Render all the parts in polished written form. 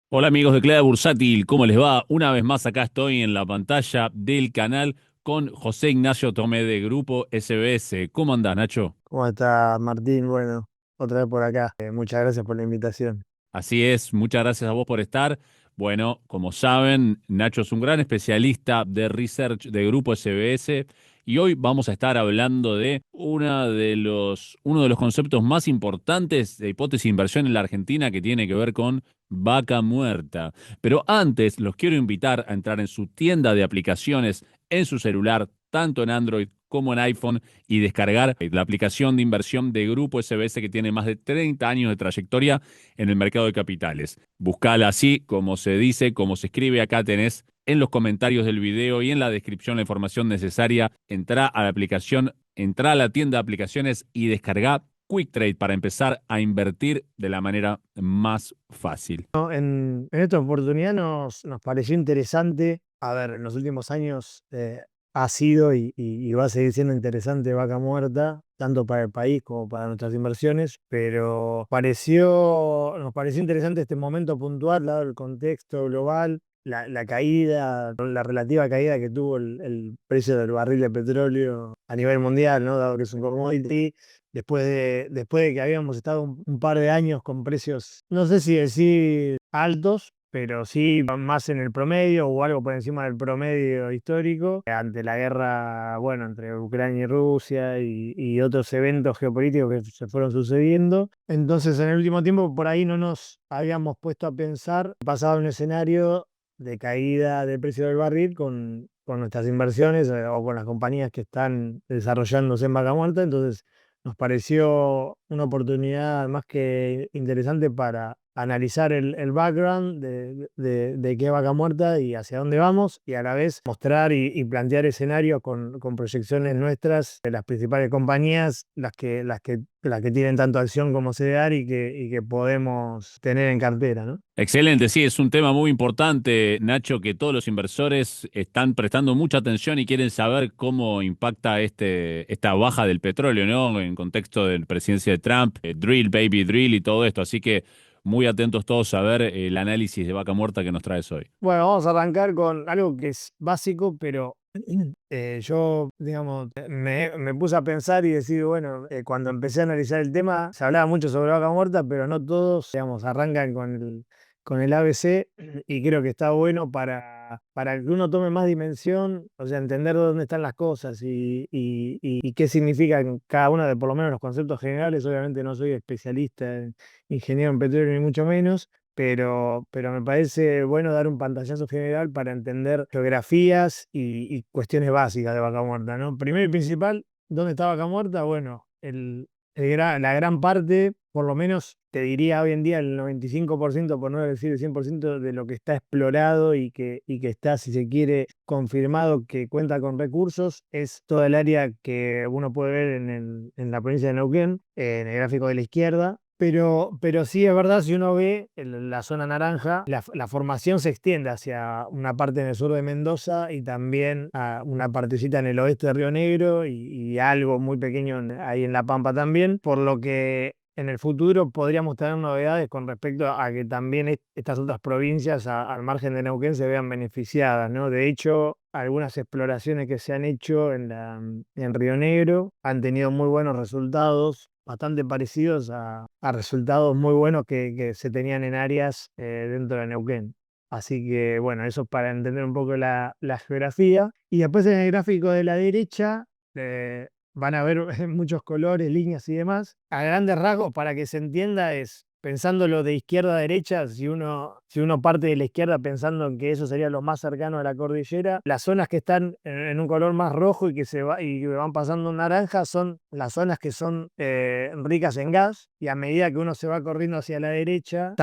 Hola amigos de Cleda Bursátil, ¿cómo les va? Una vez más acá estoy en la pantalla del canal con José Ignacio Tomé de Grupo SBS. ¿Cómo andás, Nacho? ¿Cómo está Martín? Bueno, otra vez por acá. Muchas gracias por la invitación. Así es, muchas gracias a vos por estar. Bueno, como saben, Nacho es un gran especialista de research de Grupo SBS y hoy vamos a estar hablando de uno de los conceptos más importantes de hipótesis de inversión en la Argentina que tiene que ver con vaca muerta. Pero antes los quiero invitar a entrar en su tienda de aplicaciones en su celular, tanto en Android como en iPhone, y descargar la aplicación de inversión de Grupo SBS que tiene más de 30 años de trayectoria en el mercado de capitales. Buscala así, como se dice, como se escribe. Acá tenés en los comentarios del video y en la descripción la información necesaria. Entrá a la aplicación, entrá a la tienda de aplicaciones y descargá Quick Trade para empezar a invertir de la manera más fácil. No, en esta oportunidad nos pareció interesante. A ver, en los últimos años ha sido y va a seguir siendo interesante Vaca Muerta, tanto para el país como para nuestras inversiones, pero nos pareció interesante este momento puntual, dado el contexto global. La caída, la relativa caída que tuvo el precio del barril de petróleo a nivel mundial, ¿no? Dado que es un commodity, después de que habíamos estado un par de años con precios, no sé si decir altos, pero sí más en el promedio o algo por encima del promedio histórico, ante la guerra, bueno, entre Ucrania y Rusia y otros eventos geopolíticos que se fueron sucediendo. Entonces, en el último tiempo, por ahí no nos habíamos puesto a pensar, pasado un escenario de caída del precio del barril con nuestras inversiones o con las compañías que están desarrollándose en vaca muerta. Entonces, nos pareció una oportunidad más que interesante para analizar el background de qué vaca muerta y hacia dónde vamos, y a la vez mostrar y plantear escenarios con proyecciones nuestras de las principales compañías, las que tienen tanto acción como CDR y que podemos tener en cartera, ¿no? Excelente, sí, es un tema muy importante, Nacho, que todos los inversores están prestando mucha atención y quieren saber cómo impacta esta baja del petróleo, ¿no? En contexto de la presidencia de Trump, drill, baby drill y todo esto. Así que muy atentos todos a ver el análisis de vaca muerta que nos traes hoy. Bueno, vamos a arrancar con algo que es básico, pero yo, digamos, me puse a pensar y decir, bueno, cuando empecé a analizar el tema, se hablaba mucho sobre vaca muerta, pero no todos, digamos, arrancan con el ABC, y creo que está bueno para que uno tome más dimensión, o sea, entender dónde están las cosas y qué significan cada uno de por lo menos los conceptos generales. Obviamente no soy especialista en ingeniero en petróleo ni mucho menos, pero me parece bueno dar un pantallazo general para entender geografías y cuestiones básicas de vaca muerta, ¿no? Primero y principal, ¿dónde está vaca muerta? Bueno, la gran parte, por lo menos te diría hoy en día el 95%, por no decir el 100% de lo que está explorado y que está, si se quiere, confirmado que cuenta con recursos, es toda el área que uno puede ver en la provincia de Neuquén, en el gráfico de la izquierda. Pero sí es verdad, si uno ve la zona naranja, la formación se extiende hacia una parte en el sur de Mendoza y también a una partecita en el oeste de Río Negro y algo muy pequeño ahí en La Pampa también, por lo que en el futuro podríamos tener novedades con respecto a que también estas otras provincias al margen de Neuquén se vean beneficiadas, ¿no? De hecho, algunas exploraciones que se han hecho en Río Negro han tenido muy buenos resultados, bastante parecidos a resultados muy buenos que se tenían en áreas dentro de Neuquén. Así que bueno, eso es para entender un poco la geografía. Y después en el gráfico de la derecha van a ver muchos colores, líneas y demás. A grandes rasgos, para que se entienda, es pensándolo de izquierda a derecha. Si uno parte de la izquierda pensando en que eso sería lo más cercano a la cordillera, las zonas que están en un color más rojo y que van pasando un naranja son las zonas que son ricas en gas, y a medida que uno se va corriendo hacia la derecha,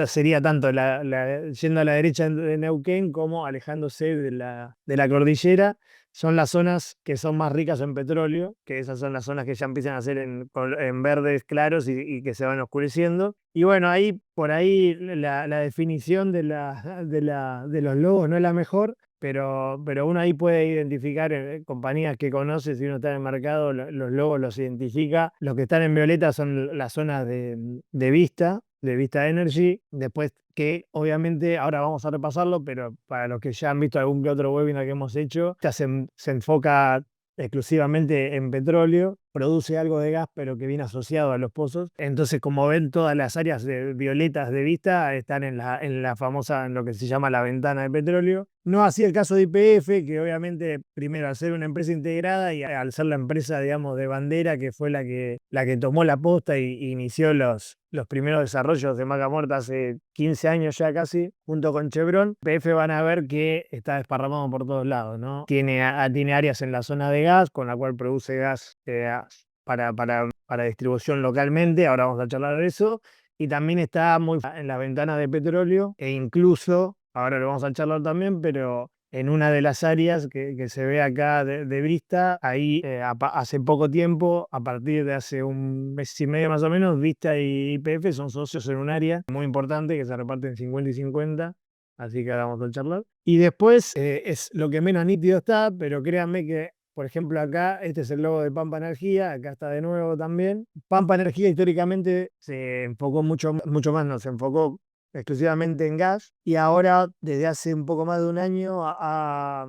sería tanto yendo a la derecha de Neuquén como alejándose de la cordillera, son las zonas que son más ricas en petróleo, que esas son las zonas que ya empiezan a ser en verdes claros y que se van oscureciendo. Y bueno, ahí por ahí la definición de los logos no es la mejor, pero uno ahí puede identificar compañías que conoce. Si uno está en el mercado, los logos los identifica. Los que están en violeta son las zonas de vista, de Vista Energy. Después que obviamente ahora vamos a repasarlo, pero para los que ya han visto algún que otro webinar que hemos hecho, ya se enfoca exclusivamente en petróleo, produce algo de gas, pero que viene asociado a los pozos. Entonces, como ven, todas las áreas violetas de Vista están en la famosa, en lo que se llama la ventana de petróleo. No así el caso de YPF, que obviamente, primero, al ser una empresa integrada y al ser la empresa, digamos, de bandera, que fue la que tomó la posta y inició los primeros desarrollos de Vaca Muerta hace 15 años ya casi, junto con Chevron, YPF van a ver que está desparramado por todos lados, ¿no? Tiene áreas en la zona de gas, con la cual produce gas para distribución localmente, ahora vamos a charlar de eso, y también está muy en las ventanas de petróleo, e incluso, ahora lo vamos a charlar también, pero en una de las áreas que se ve acá de Vista, ahí hace poco tiempo, a partir de hace un mes y medio más o menos, Vista y YPF son socios en un área muy importante que se reparten 50 y 50, así que ahora vamos a charlar. Y después es lo que menos nítido está, pero créanme que, por ejemplo, acá, este es el logo de Pampa Energía, acá está de nuevo también. Pampa Energía históricamente se enfocó mucho más, no, se enfocó exclusivamente en gas, y ahora desde hace un poco más de un año a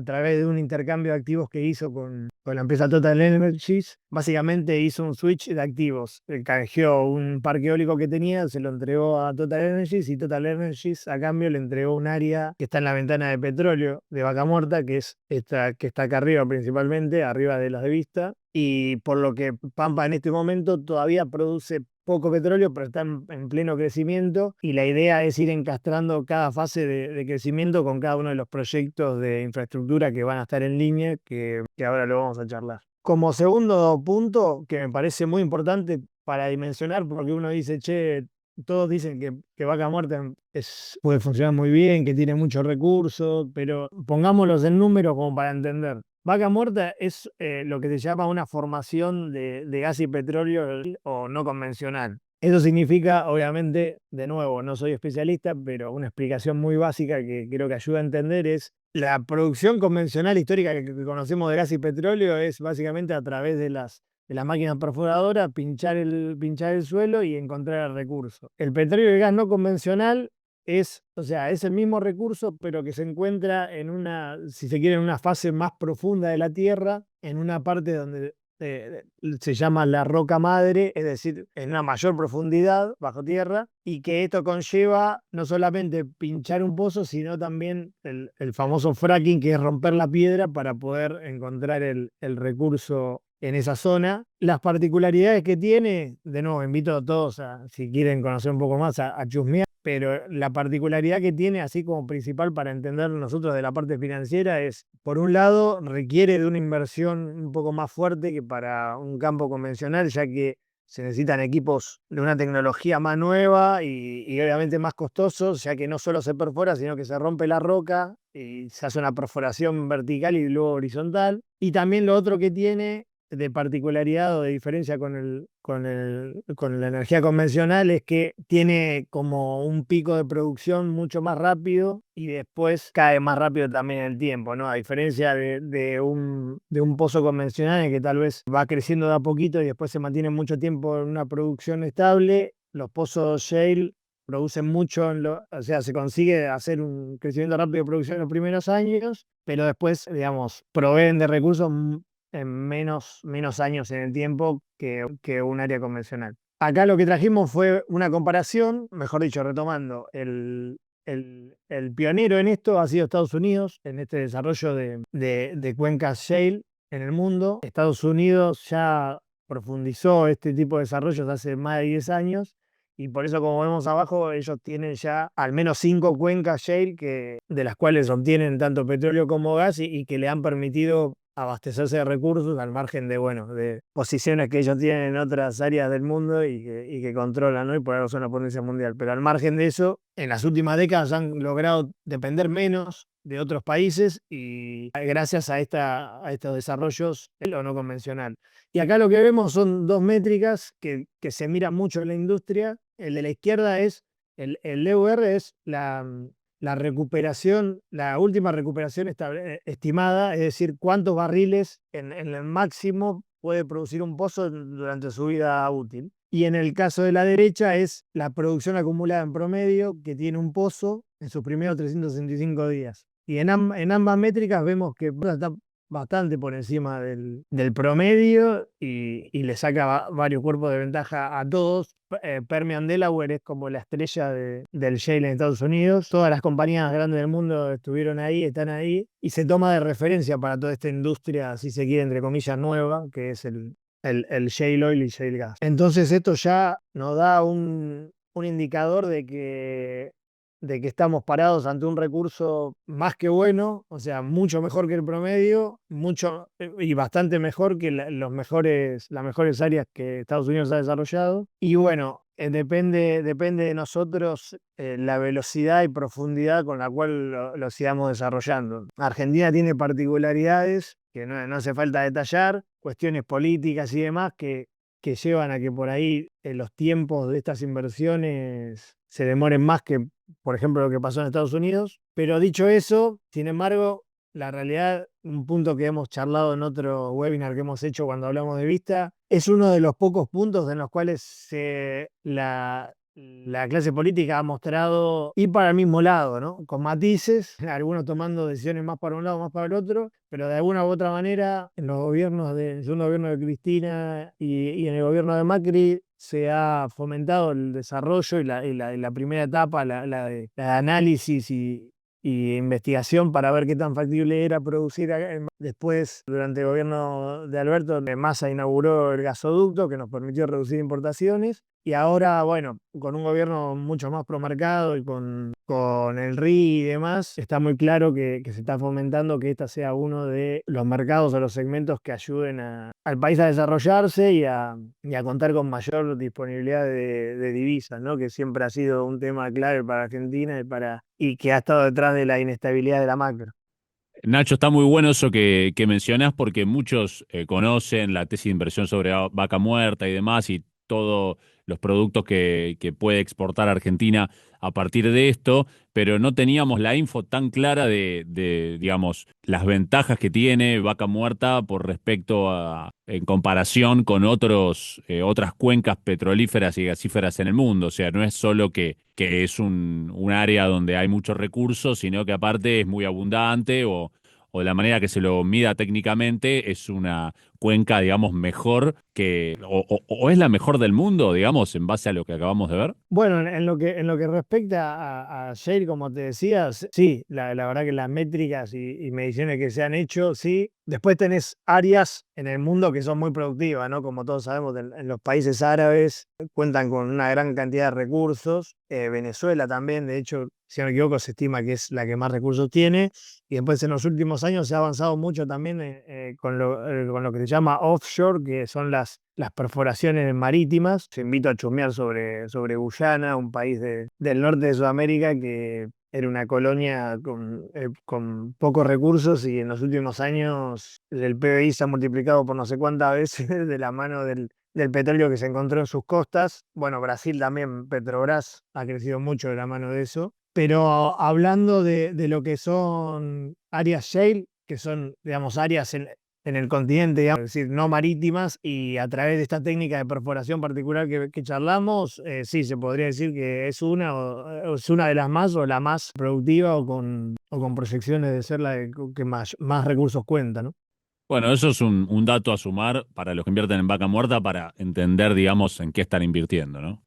través de un intercambio de activos que hizo con la empresa Total Energies, básicamente hizo un switch de activos. Canjeó un parque eólico que tenía, se lo entregó a Total Energies, y Total Energies a cambio le entregó un área que está en la ventana de petróleo de Vaca Muerta, que es esta que está acá arriba principalmente, arriba de las de Vista, y por lo que Pampa en este momento todavía produce poco petróleo, pero está en pleno crecimiento, y la idea es ir encastrando cada fase de crecimiento con cada uno de los proyectos de infraestructura que van a estar en línea, que ahora lo vamos a charlar. Como segundo punto, que me parece muy importante para dimensionar, porque uno dice, che, todos dicen que Vaca Muerta puede funcionar muy bien, que tiene muchos recursos, pero pongámoslos en números como para entender. Vaca Muerta es lo que se llama una formación de gas y petróleo o no convencional. Eso significa, obviamente, de nuevo, no soy especialista, pero una explicación muy básica que creo que ayuda a entender es la producción convencional histórica que conocemos de gas y petróleo es básicamente a través de las máquinas perforadoras, pinchar el suelo y encontrar el recurso. El petróleo y el gas no convencional o sea, es el mismo recurso, pero que se encuentra si se quiere, en una fase más profunda de la Tierra, en una parte donde se llama la roca madre, es decir, en una mayor profundidad bajo tierra, y que esto conlleva no solamente pinchar un pozo, sino también el famoso fracking, que es romper la piedra para poder encontrar el recurso en esa zona. Las particularidades que tiene, de nuevo, invito a todos si quieren conocer un poco más, a chusmear, pero la particularidad que tiene, así como principal para entender nosotros de la parte financiera, es, por un lado, requiere de una inversión un poco más fuerte que para un campo convencional, ya que se necesitan equipos de una tecnología más nueva y obviamente más costosos, ya que no solo se perfora, sino que se rompe la roca y se hace una perforación vertical y luego horizontal. Y también lo otro que tiene de particularidad o de diferencia con la energía convencional es que tiene como un pico de producción mucho más rápido y después cae más rápido también en el tiempo, ¿no? A diferencia de un pozo convencional en que tal vez va creciendo de a poquito y después se mantiene mucho tiempo en una producción estable, los pozos shale producen mucho, o sea, se consigue hacer un crecimiento rápido de producción en los primeros años, pero después, digamos, proveen de recursos en menos años en el tiempo que un área convencional. Acá lo que trajimos fue una comparación, mejor dicho, retomando, el pionero en esto ha sido Estados Unidos, en este desarrollo de cuencas shale en el mundo. Estados Unidos ya profundizó este tipo de desarrollos hace más de 10 años, y por eso, como vemos abajo, ellos tienen ya al menos 5 cuencas shale de las cuales obtienen tanto petróleo como gas y que le han permitido abastecerse de recursos al margen de posiciones que ellos tienen en otras áreas del mundo y que controlan, ¿no? Y por algo son una potencia mundial. Pero al margen de eso, en las últimas décadas han logrado depender menos de otros países y gracias a estos desarrollos lo no convencional. Y acá lo que vemos son dos métricas que se miran mucho en la industria. El de la izquierda es, el EUR es la recuperación, la última recuperación estimada, es decir, cuántos barriles en el máximo puede producir un pozo durante su vida útil. Y en el caso de la derecha es la producción acumulada en promedio que tiene un pozo en sus primeros 365 días. Y en ambas métricas vemos que está bastante por encima del promedio y le saca varios cuerpos de ventaja a todos. Permian Delaware es como la estrella del shale en Estados Unidos. Todas las compañías grandes del mundo estuvieron ahí, están ahí, y se toma de referencia para toda esta industria, si se quiere, entre comillas, nueva, que es el shale oil y shale gas. Entonces esto ya nos da un indicador de que estamos parados ante un recurso más que bueno, o sea, mucho mejor que el promedio, mucho y bastante mejor que las mejores áreas que Estados Unidos ha desarrollado. Y bueno, depende de nosotros la velocidad y profundidad con la cual lo sigamos desarrollando. Argentina tiene particularidades que no hace falta detallar, cuestiones políticas y demás que llevan a que por ahí los tiempos de estas inversiones se demoren más que, por ejemplo, lo que pasó en Estados Unidos. Pero dicho eso, sin embargo, la realidad, un punto que hemos charlado en otro webinar que hemos hecho cuando hablamos de Vista, es uno de los pocos puntos en los cuales la clase política ha mostrado ir para el mismo lado, ¿no? Con matices, algunos tomando decisiones más para un lado, más para el otro, pero de alguna u otra manera, en los gobiernos en el segundo gobierno de Cristina y en el gobierno de Macri, se ha fomentado el desarrollo y la primera etapa, la de análisis y investigación para ver qué tan factible era producir. Después, durante el gobierno de Alberto, Massa inauguró el gasoducto que nos permitió reducir importaciones. Y ahora, bueno, con un gobierno mucho más promarcado y con el RI y demás, está muy claro que se está fomentando que esta sea uno de los mercados o los segmentos que ayuden al país a desarrollarse y a contar con mayor disponibilidad de divisas, ¿no? Que siempre ha sido un tema clave para Argentina y que ha estado detrás de la inestabilidad de la macro. Nacho, está muy bueno eso que mencionás porque muchos conocen la tesis de inversión sobre vaca muerta y demás y todos los productos que puede exportar Argentina a partir de esto, pero no teníamos la info tan clara digamos, las ventajas que tiene vaca muerta por respecto en comparación con otras cuencas petrolíferas y gasíferas en el mundo. O sea, no es solo que es un área donde hay muchos recursos, sino que aparte es muy abundante o de la manera que se lo mida técnicamente, es una cuenca, digamos, mejor o es la mejor del mundo, digamos, en base a lo que acabamos de ver. Bueno, en lo que respecta a Shale, como te decías, sí, la verdad que las métricas y mediciones que se han hecho, sí. Después tenés áreas en el mundo que son muy productivas, ¿no? Como todos sabemos, en los países árabes cuentan con una gran cantidad de recursos. Venezuela también, de hecho, si no me equivoco, se estima que es la que más recursos tiene. Y después en los últimos años se ha avanzado mucho también con lo que se llama offshore, que son las perforaciones marítimas. Te invito a chusmear sobre Guyana, un país del norte de Sudamérica que era una colonia con pocos recursos y en los últimos años el PBI se ha multiplicado por no sé cuántas veces de la mano del petróleo que se encontró en sus costas. Bueno, Brasil también, Petrobras ha crecido mucho de la mano de eso. Pero hablando de lo que son áreas shale, que son, digamos, áreas en el continente, digamos, es decir, no marítimas, y a través de esta técnica de perforación particular que charlamos, sí, se podría decir que es una de las más o la más productiva o con proyecciones de ser que más recursos cuenta, ¿no? Bueno, eso es un dato a sumar para los que invierten en vaca muerta para entender, digamos, en qué están invirtiendo, ¿no?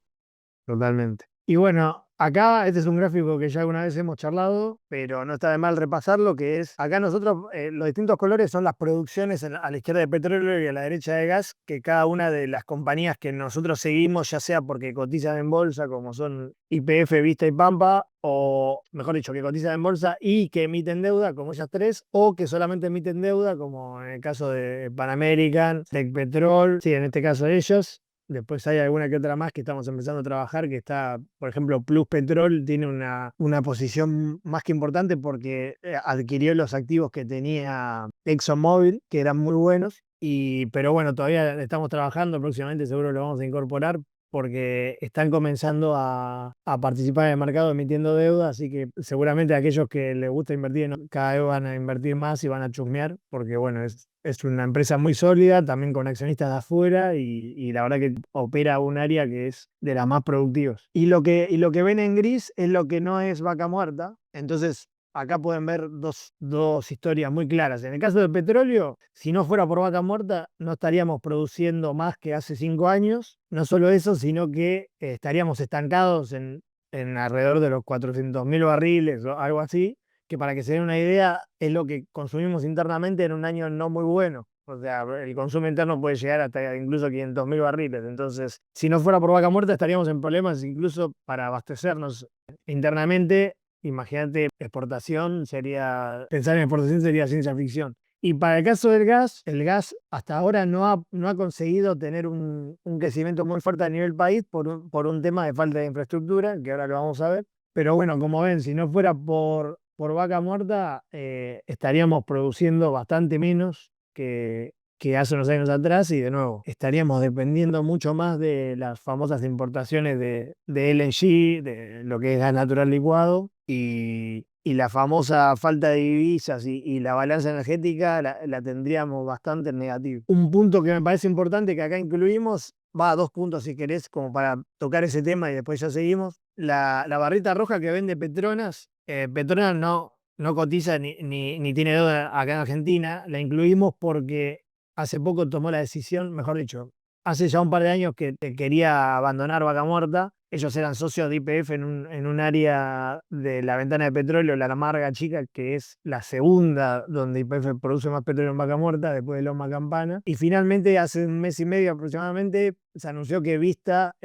Totalmente. Y bueno, acá este es un gráfico que ya alguna vez hemos charlado, pero no está de mal repasarlo, que es, acá nosotros, los distintos colores son las producciones a la izquierda de petróleo y a la derecha de gas, que cada una de las compañías que nosotros seguimos, ya sea porque cotizan en bolsa, como son YPF, Vista y Pampa, o mejor dicho, que cotizan en bolsa y que emiten deuda, como ellas tres, o que solamente emiten deuda, como en el caso de Pan American, Tecpetrol, sí, en este caso ellos. Después hay alguna que otra más que estamos empezando a trabajar, que está, por ejemplo, Plus Petrol tiene una posición más que importante porque adquirió los activos que tenía ExxonMobil, que eran muy buenos. Pero bueno, todavía estamos trabajando, próximamente seguro lo vamos a incorporar porque están comenzando a participar en el mercado emitiendo deuda, así que seguramente aquellos que les gusta invertir, cada vez van a invertir más y van a chusmear, porque bueno, es es una empresa muy sólida, también con accionistas de afuera y la verdad que opera un área que es de las más productivas. Y lo que ven en gris es lo que no es Vaca Muerta. Entonces, acá pueden ver dos historias muy claras. En el caso del petróleo, si no fuera por Vaca Muerta, no estaríamos produciendo más que hace 5 años. No solo eso, sino que estaríamos estancados en alrededor de los 400.000 barriles o algo así, que para que se den una idea, es lo que consumimos internamente en un año no muy bueno. O sea, el consumo interno puede llegar hasta incluso 500.000 barriles. Entonces, si no fuera por Vaca Muerta, estaríamos en problemas incluso para abastecernos internamente. Imagínate, pensar en exportación sería ciencia ficción. Y para el caso del gas, el gas hasta ahora no ha conseguido tener un crecimiento muy fuerte a nivel país por un tema de falta de infraestructura, que ahora lo vamos a ver. Pero bueno, como ven, si no fuera por Vaca Muerta, estaríamos produciendo bastante menos que hace unos años atrás y de nuevo, estaríamos dependiendo mucho más de las famosas importaciones de LNG, de lo que es gas natural licuado y la famosa falta de divisas y la balanza energética la tendríamos bastante en negativo. Un punto que me parece importante que acá incluimos, va a 2 puntos si querés, como para tocar ese tema y después ya seguimos. La barrita roja que vende Petronas, Petronas no cotiza ni tiene deuda acá en Argentina, la incluimos porque hace poco tomó la decisión, mejor dicho, hace ya un par de años que quería abandonar Vaca Muerta. Ellos eran socios de YPF en un área de la ventana de petróleo, la Amarga Chica, que es la segunda donde YPF produce más petróleo en Vaca Muerta, después de Loma Campana. Y finalmente, hace un mes y medio aproximadamente, se anunció que Vista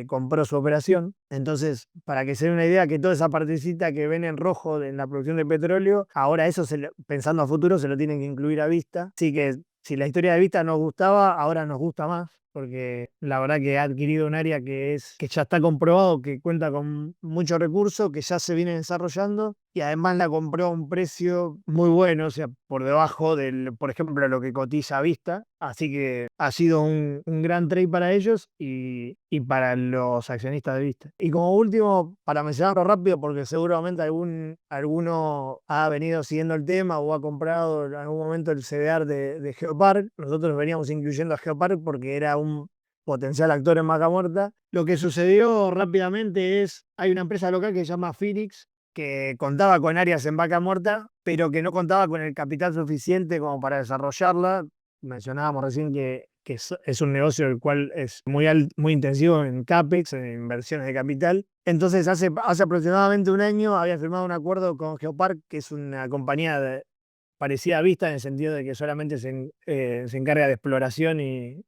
compró su operación. Entonces, para que se den una idea, que toda esa partecita que ven en rojo en la producción de petróleo, ahora eso, pensando a futuro, se lo tienen que incluir a Vista. Así que si la historia de Vista nos gustaba, ahora nos gusta más, porque la verdad que ha adquirido un área que ya está comprobado, que cuenta con muchos recursos, que ya se viene desarrollando, y además la compró a un precio muy bueno, o sea, por debajo por ejemplo, lo que cotiza a Vista. Así que ha sido un gran trade para ellos y para los accionistas de Vista. Y como último, para mencionarlo rápido, porque seguramente alguno ha venido siguiendo el tema o ha comprado en algún momento el CDR de Geopark. Nosotros veníamos incluyendo a Geopark porque era un potencial actor en Vaca Muerta. Lo que sucedió rápidamente hay una empresa local que se llama Phoenix, que contaba con áreas en Vaca Muerta, pero que no contaba con el capital suficiente como para desarrollarla. Mencionábamos recién que es un negocio el cual es muy intensivo en CAPEX, en inversiones de capital. Entonces, hace aproximadamente un año había firmado un acuerdo con Geopark, que es una compañía parecida a Vista, en el sentido de que solamente se encarga de exploración y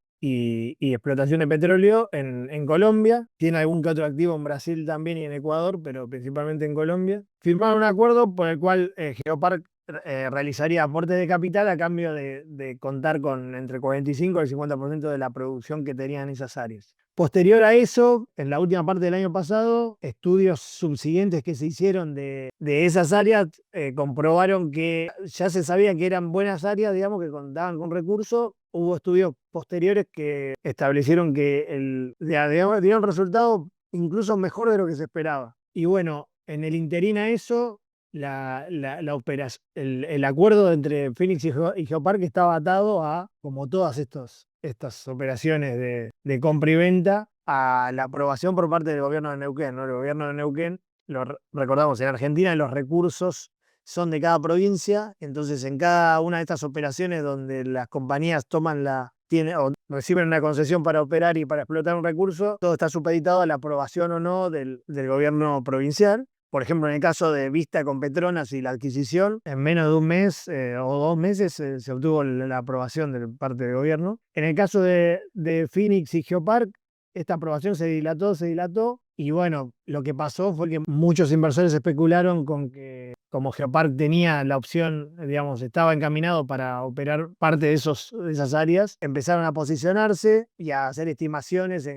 explotación de petróleo en Colombia. Tiene algún que otro activo en Brasil también y en Ecuador, pero principalmente en Colombia. Firmaron un acuerdo por el cual Geopark realizaría aportes de capital a cambio de contar con entre 45 y el 50% de la producción que tenían esas áreas. Posterior a eso, en la última parte del año pasado, estudios subsiguientes que se hicieron de esas áreas comprobaron que ya se sabía que eran buenas áreas, digamos, que contaban con recursos. Hubo estudios posteriores que establecieron que dieron resultados incluso mejor de lo que se esperaba. Y bueno, en el interín a eso, el acuerdo entre Phoenix y Geopark estaba atado a, como todas estas operaciones de compra y venta, a la aprobación por parte del gobierno de Neuquén, ¿no? El gobierno de Neuquén, recordamos, en Argentina los recursos son de cada provincia. Entonces en cada una de estas operaciones donde las compañías o reciben una concesión para operar y para explotar un recurso, todo está supeditado a la aprobación o no del gobierno provincial. Por ejemplo, en el caso de Vista con Petronas y la adquisición, en menos de un mes o 2 meses se obtuvo la aprobación de parte del gobierno. En el caso de Phoenix y Geopark, esta aprobación se dilató, y bueno, lo que pasó fue que muchos inversores especularon con que, como Geopark tenía la opción, digamos, estaba encaminado para operar parte de esas áreas, empezaron a posicionarse y a hacer estimaciones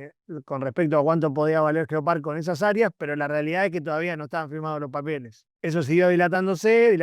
con respecto a cuánto podía valer Geopark con esas áreas, pero la realidad es que todavía no estaban firmados los papeles. Eso siguió dilatándose,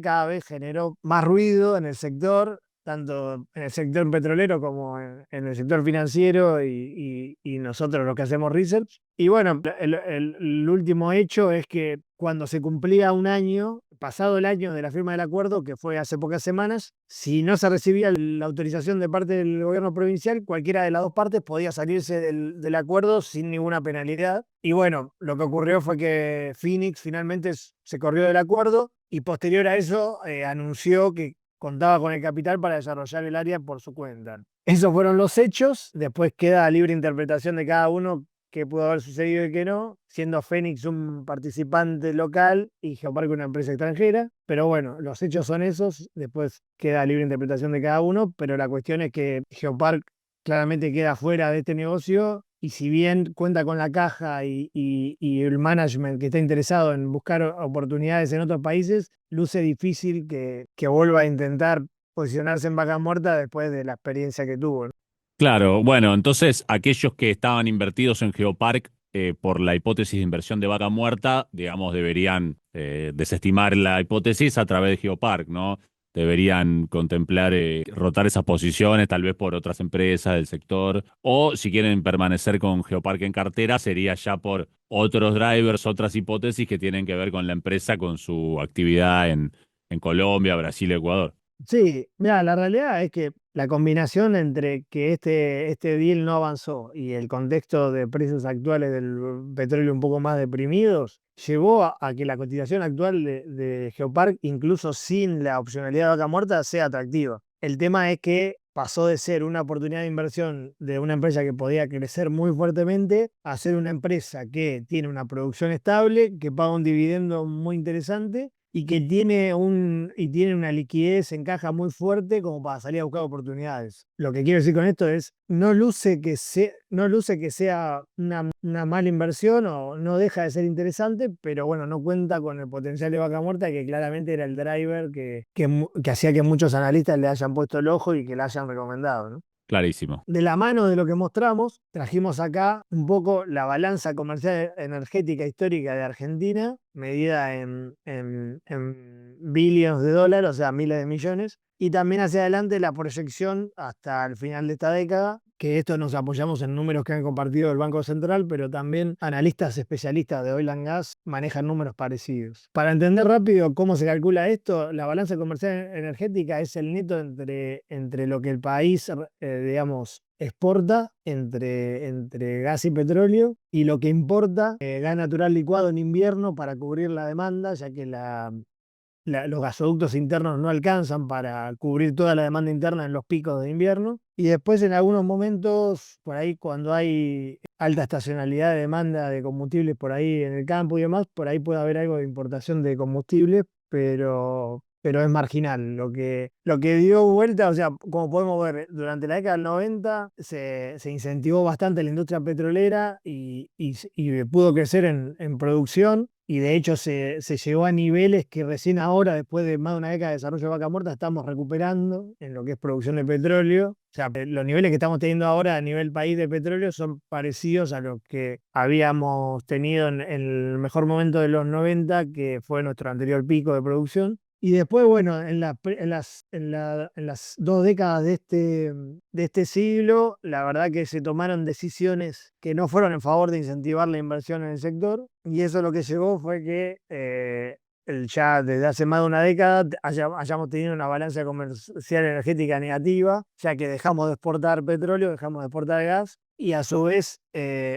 cada vez generó más ruido en el sector, tanto en el sector petrolero como en el sector financiero y nosotros los que hacemos research. Y bueno, el último hecho es que cuando se cumplía un año, pasado el año de la firma del acuerdo, que fue hace pocas semanas, si no se recibía la autorización de parte del gobierno provincial, cualquiera de las dos partes podía salirse del acuerdo sin ninguna penalidad. Y bueno, lo que ocurrió fue que Phoenix finalmente se corrió del acuerdo y posterior a eso anunció que contaba con el capital para desarrollar el área por su cuenta. Esos fueron los hechos, después queda a libre interpretación de cada uno qué pudo haber sucedido y qué no, siendo Phoenix un participante local y Geopark una empresa extranjera. Pero bueno, los hechos son esos, después queda a libre interpretación de cada uno, pero la cuestión es que Geopark claramente queda fuera de este negocio y si bien cuenta con la caja y el management que está interesado en buscar oportunidades en otros países, luce difícil que vuelva a intentar posicionarse en Vaca Muerta después de la experiencia que tuvo, ¿no? Claro, bueno, entonces aquellos que estaban invertidos en Geopark por la hipótesis de inversión de vaca muerta, digamos, deberían desestimar la hipótesis a través de Geopark, ¿no? Deberían contemplar rotar esas posiciones, tal vez por otras empresas del sector, o si quieren permanecer con Geopark en cartera, sería ya por otros drivers, otras hipótesis que tienen que ver con la empresa, con su actividad en Colombia, Brasil, Ecuador. Sí, mira, la realidad es que la combinación entre que este deal no avanzó y el contexto de precios actuales del petróleo un poco más deprimidos, llevó a que la cotización actual de Geopark, incluso sin la opcionalidad de vaca muerta, sea atractiva. El tema es que pasó de ser una oportunidad de inversión de una empresa que podía crecer muy fuertemente a ser una empresa que tiene una producción estable, que paga un dividendo muy interesante y que tiene una liquidez en caja muy fuerte como para salir a buscar oportunidades. Lo que quiero decir con esto es, no luce que sea una mala inversión o no deja de ser interesante, pero bueno, no cuenta con el potencial de vaca muerta que claramente era el driver que hacía que muchos analistas le hayan puesto el ojo y que la hayan recomendado, ¿no? Clarísimo. De la mano de lo que mostramos, trajimos acá un poco la balanza comercial energética histórica de Argentina, medida en billones de dólares, o sea, miles de millones, y también hacia adelante la proyección hasta el final de esta década, que esto nos apoyamos en números que han compartido el Banco Central, pero también analistas especialistas de oil and gas manejan números parecidos. Para entender rápido cómo se calcula esto, la balanza comercial energética es el neto entre lo que el país, digamos, exporta entre gas y petróleo y lo que importa gas natural licuado en invierno para cubrir la demanda, ya que los gasoductos internos no alcanzan para cubrir toda la demanda interna en los picos de invierno. Y después en algunos momentos, por ahí cuando hay alta estacionalidad de demanda de combustibles por ahí en el campo y demás, por ahí puede haber algo de importación de combustibles, pero es marginal. Lo que dio vuelta, o sea, como podemos ver, durante la década del 90 se incentivó bastante la industria petrolera y pudo crecer en producción. Y de hecho se llegó a niveles que recién ahora, después de más de una década de desarrollo de vaca muerta, estamos recuperando en lo que es producción de petróleo. O sea, los niveles que estamos teniendo ahora a nivel país de petróleo son parecidos a los que habíamos tenido en el mejor momento de los 90, que fue nuestro anterior pico de producción. Y después, bueno, en las 2 décadas de este siglo, la verdad que se tomaron decisiones que no fueron en favor de incentivar la inversión en el sector, y eso lo que llevó fue que ya desde hace más de una década hayamos tenido una balanza comercial energética negativa, ya que dejamos de exportar petróleo, dejamos de exportar gas, y a su vez,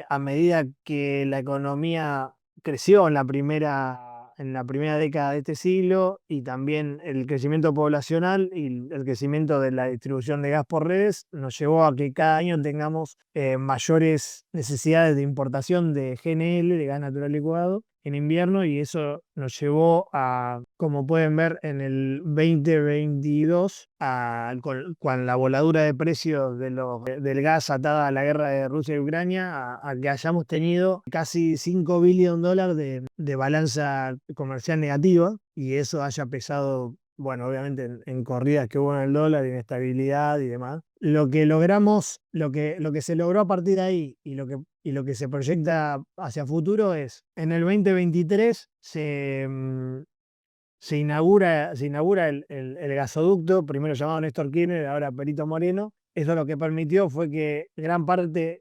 a medida que la economía creció en la primera década de este siglo y también el crecimiento poblacional y el crecimiento de la distribución de gas por redes nos llevó a que cada año tengamos mayores necesidades de importación de GNL, de gas natural licuado, en invierno, y eso nos llevó a, como pueden ver en el 2022, con la voladura de precios del gas atada a la guerra de Rusia y Ucrania, a que hayamos tenido casi $5 billones de balanza comercial negativa, y eso haya pesado, bueno, obviamente en corridas que hubo en el dólar, inestabilidad y demás. Lo que se logró a partir de ahí y lo que se proyecta hacia futuro es, en el 2023 se inaugura el gasoducto, primero llamado Néstor Kirchner, ahora Perito Moreno, Eso lo que permitió fue que gran parte,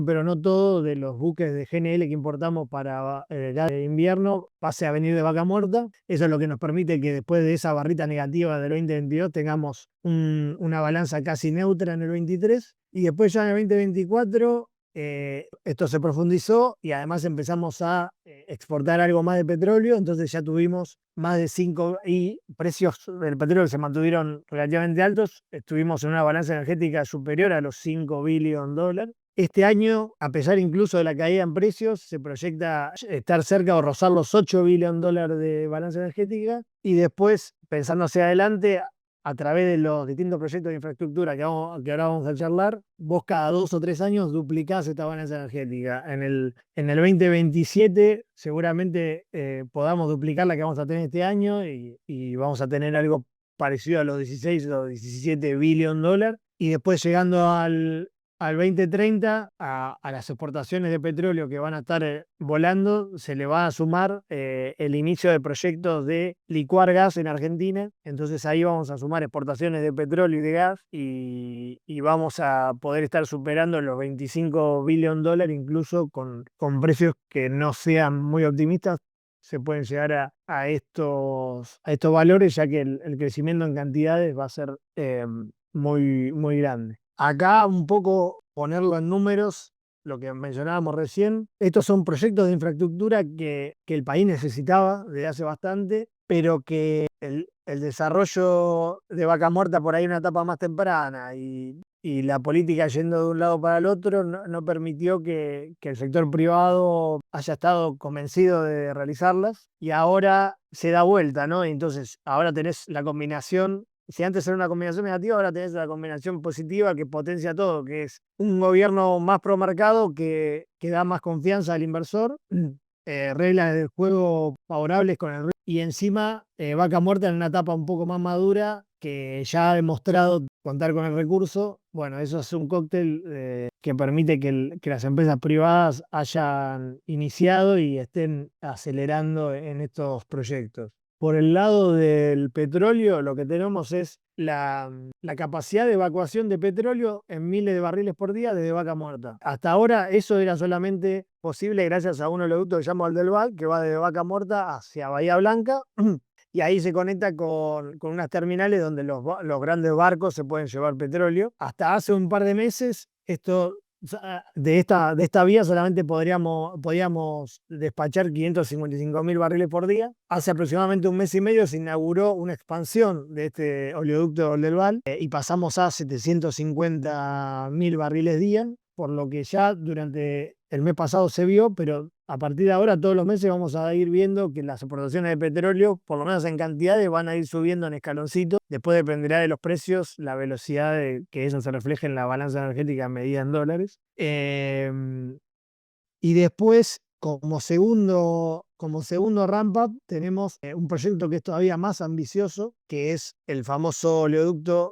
pero no todo, de los buques de GNL que importamos para ya de invierno pase a venir de Vaca Muerta. Eso es lo que nos permite que después de esa barrita negativa del 2022 tengamos una balanza casi neutra en el 23. Y después ya en el 2024 esto se profundizó y además empezamos a exportar algo más de petróleo, entonces ya tuvimos más de 5 y precios del petróleo se mantuvieron relativamente altos, estuvimos en una balanza energética superior a los 5 billones de dólares. Este año, a pesar incluso de la caída en precios, se proyecta estar cerca o rozar los 8 billones de dólares de balanza energética y después, pensando hacia adelante, a través de los distintos proyectos de infraestructura que ahora vamos a charlar, vos cada 2 o 3 años duplicás esta balanza energética. En el 2027 seguramente podamos duplicar la que vamos a tener este año y vamos a tener algo parecido a los 16 o 17 billones de dólares. Y después llegando al 2030, a las exportaciones de petróleo que van a estar volando, se le va a sumar el inicio de proyectos de licuar gas en Argentina. Entonces ahí vamos a sumar exportaciones de petróleo y de gas y vamos a poder estar superando los 25 billones de dólares, incluso con precios que no sean muy optimistas. Se pueden llegar a estos valores, ya que el crecimiento en cantidades va a ser muy, muy grande. Acá un poco ponerlo en números, lo que mencionábamos recién, estos son proyectos de infraestructura que el país necesitaba desde hace bastante, pero que el desarrollo de Vaca Muerta por ahí en una etapa más temprana y la política yendo de un lado para el otro no permitió que el sector privado haya estado convencido de realizarlas y ahora se da vuelta, ¿no? Y entonces ahora tenés la combinación. Si antes era una combinación negativa, ahora tenés la combinación positiva que potencia todo, que es un gobierno más pro mercado que da más confianza al inversor, reglas del juego favorables con el riesgo y encima Vaca Muerta en una etapa un poco más madura que ya ha demostrado contar con el recurso. Bueno, eso es un cóctel que permite que las empresas privadas hayan iniciado y estén acelerando en estos proyectos. Por el lado del petróleo, lo que tenemos es la capacidad de evacuación de petróleo en miles de barriles por día desde Vaca Muerta. Hasta ahora eso era solamente posible gracias a un oleoducto que se llama Oldelval, que va desde Vaca Muerta hacia Bahía Blanca, y ahí se conecta con unas terminales donde los grandes barcos se pueden llevar petróleo. Hasta hace un par de meses de esta vía solamente podíamos despachar 555.000 barriles por día. Hace aproximadamente un mes y medio se inauguró una expansión de este oleoducto del Val y pasamos a 750.000 barriles día, por lo que ya durante el mes pasado se vio, pero a partir de ahora todos los meses vamos a ir viendo que las exportaciones de petróleo, por lo menos en cantidades, van a ir subiendo en escaloncito. Después dependerá de los precios, la velocidad de que eso se refleje en la balanza energética medida en dólares. Y después, como segundo ramp-up, tenemos un proyecto que es todavía más ambicioso, que es el famoso oleoductos,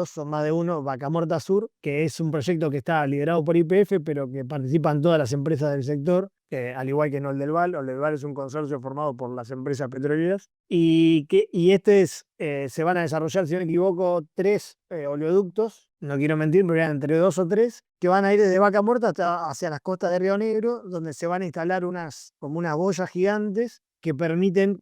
son más de uno, Vaca Muerta Sur, que es un proyecto que está liderado por YPF, pero que participan todas las empresas del sector, al igual que en Oldelval. Oldelval es un consorcio formado por las empresas petroleras, y se van a desarrollar, si no me equivoco, 3 oleoductos, no quiero mentir, pero eran entre 2 o 3, que van a ir desde Vaca Muerta hacia las costas de Río Negro, donde se van a instalar como unas boyas gigantes que permiten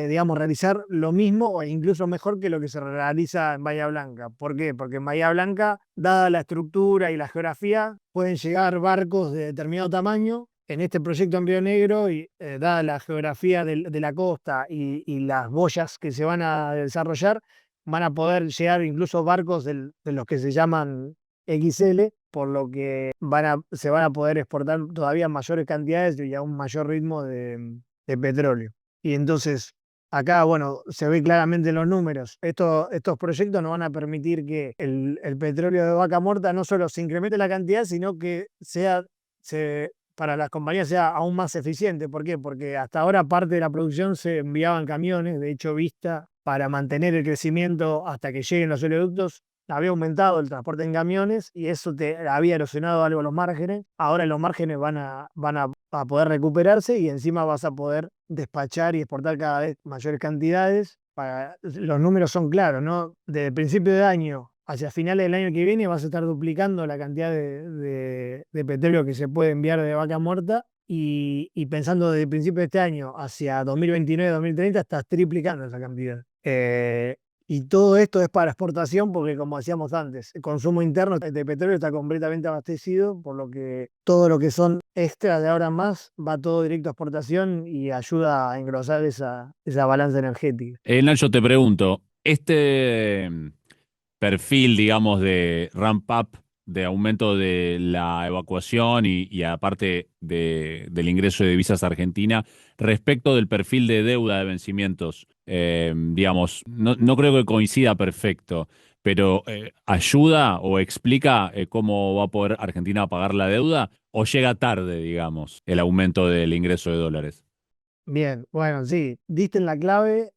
digamos, realizar lo mismo o incluso mejor que lo que se realiza en Bahía Blanca. ¿Por qué? Porque en Bahía Blanca, dada la estructura y la geografía, pueden llegar barcos de determinado tamaño. En este proyecto en Río Negro, y dada la geografía de la costa y las boyas que se van a desarrollar, van a poder llegar incluso barcos de los que se llaman XL, por lo que se van a poder exportar todavía mayores cantidades y a un mayor ritmo de petróleo. Y entonces, acá, bueno, se ve claramente en los números. Estos proyectos nos van a permitir que el petróleo de Vaca Muerta no solo se incremente la cantidad, sino que para las compañías sea aún más eficiente. ¿Por qué? Porque hasta ahora parte de la producción se enviaba en camiones. De hecho, Vista, para mantener el crecimiento hasta que lleguen los oleoductos, había aumentado el transporte en camiones y eso había erosionado algo los márgenes. Ahora los márgenes van a poder recuperarse y encima vas a poder despachar y exportar cada vez mayores cantidades. Los números son claros, ¿no? Desde el principio de año hacia finales del año que viene vas a estar duplicando la cantidad de petróleo que se puede enviar de Vaca Muerta y pensando desde el principio de este año hacia 2029-2030 estás triplicando esa cantidad. Y todo esto es para exportación porque, como decíamos antes, el consumo interno de petróleo está completamente abastecido, por lo que todo lo que son extras de ahora en más va todo directo a exportación y ayuda a engrosar esa balanza energética. Nacho, te pregunto, este perfil, digamos, de ramp up, de aumento de la evacuación y aparte del ingreso de divisas a Argentina, respecto del perfil de deuda de vencimientos, digamos, no creo que coincida perfecto, pero ¿ayuda o explica cómo va a poder Argentina pagar la deuda o llega tarde, digamos, el aumento del ingreso de dólares? Bien, bueno, sí, diste en la clave,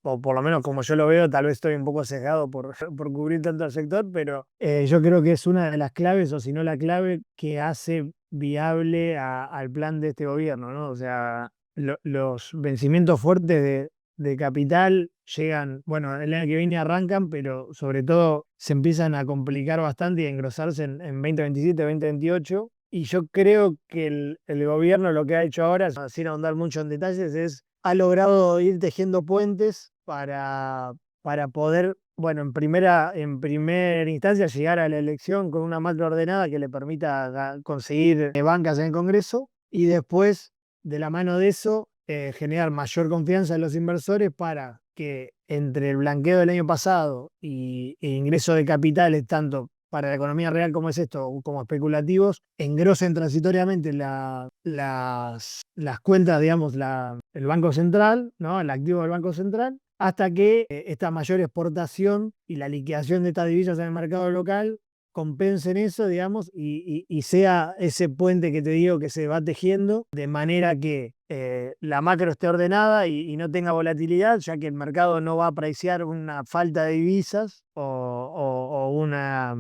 o por lo menos como yo lo veo, tal vez estoy un poco sesgado por, por cubrir tanto el sector, pero yo creo que es una de las claves, o si no la clave, que hace viable al plan de este gobierno, ¿no? O sea, los vencimientos fuertes de capital llegan, bueno, el año que viene arrancan, pero sobre todo se empiezan a complicar bastante y a engrosarse en 2027, 2028. Y yo creo que el gobierno lo que ha hecho ahora, sin ahondar mucho en detalles, ha logrado ir tejiendo puentes para poder, bueno, en primera instancia llegar a la elección con una macro ordenada que le permita conseguir bancas en el Congreso y después, de la mano de eso, generar mayor confianza en los inversores para que entre el blanqueo del año pasado e ingreso de capitales, tanto para la economía real como es esto, como especulativos, engrosen transitoriamente las cuentas, digamos, el Banco Central, ¿no? El activo del Banco Central, hasta que esta mayor exportación y la liquidación de estas divisas en el mercado local compensen eso, digamos, y sea ese puente que te digo que se va tejiendo, de manera que la macro esté ordenada y no tenga volatilidad, ya que el mercado no va a apreciar una falta de divisas o una,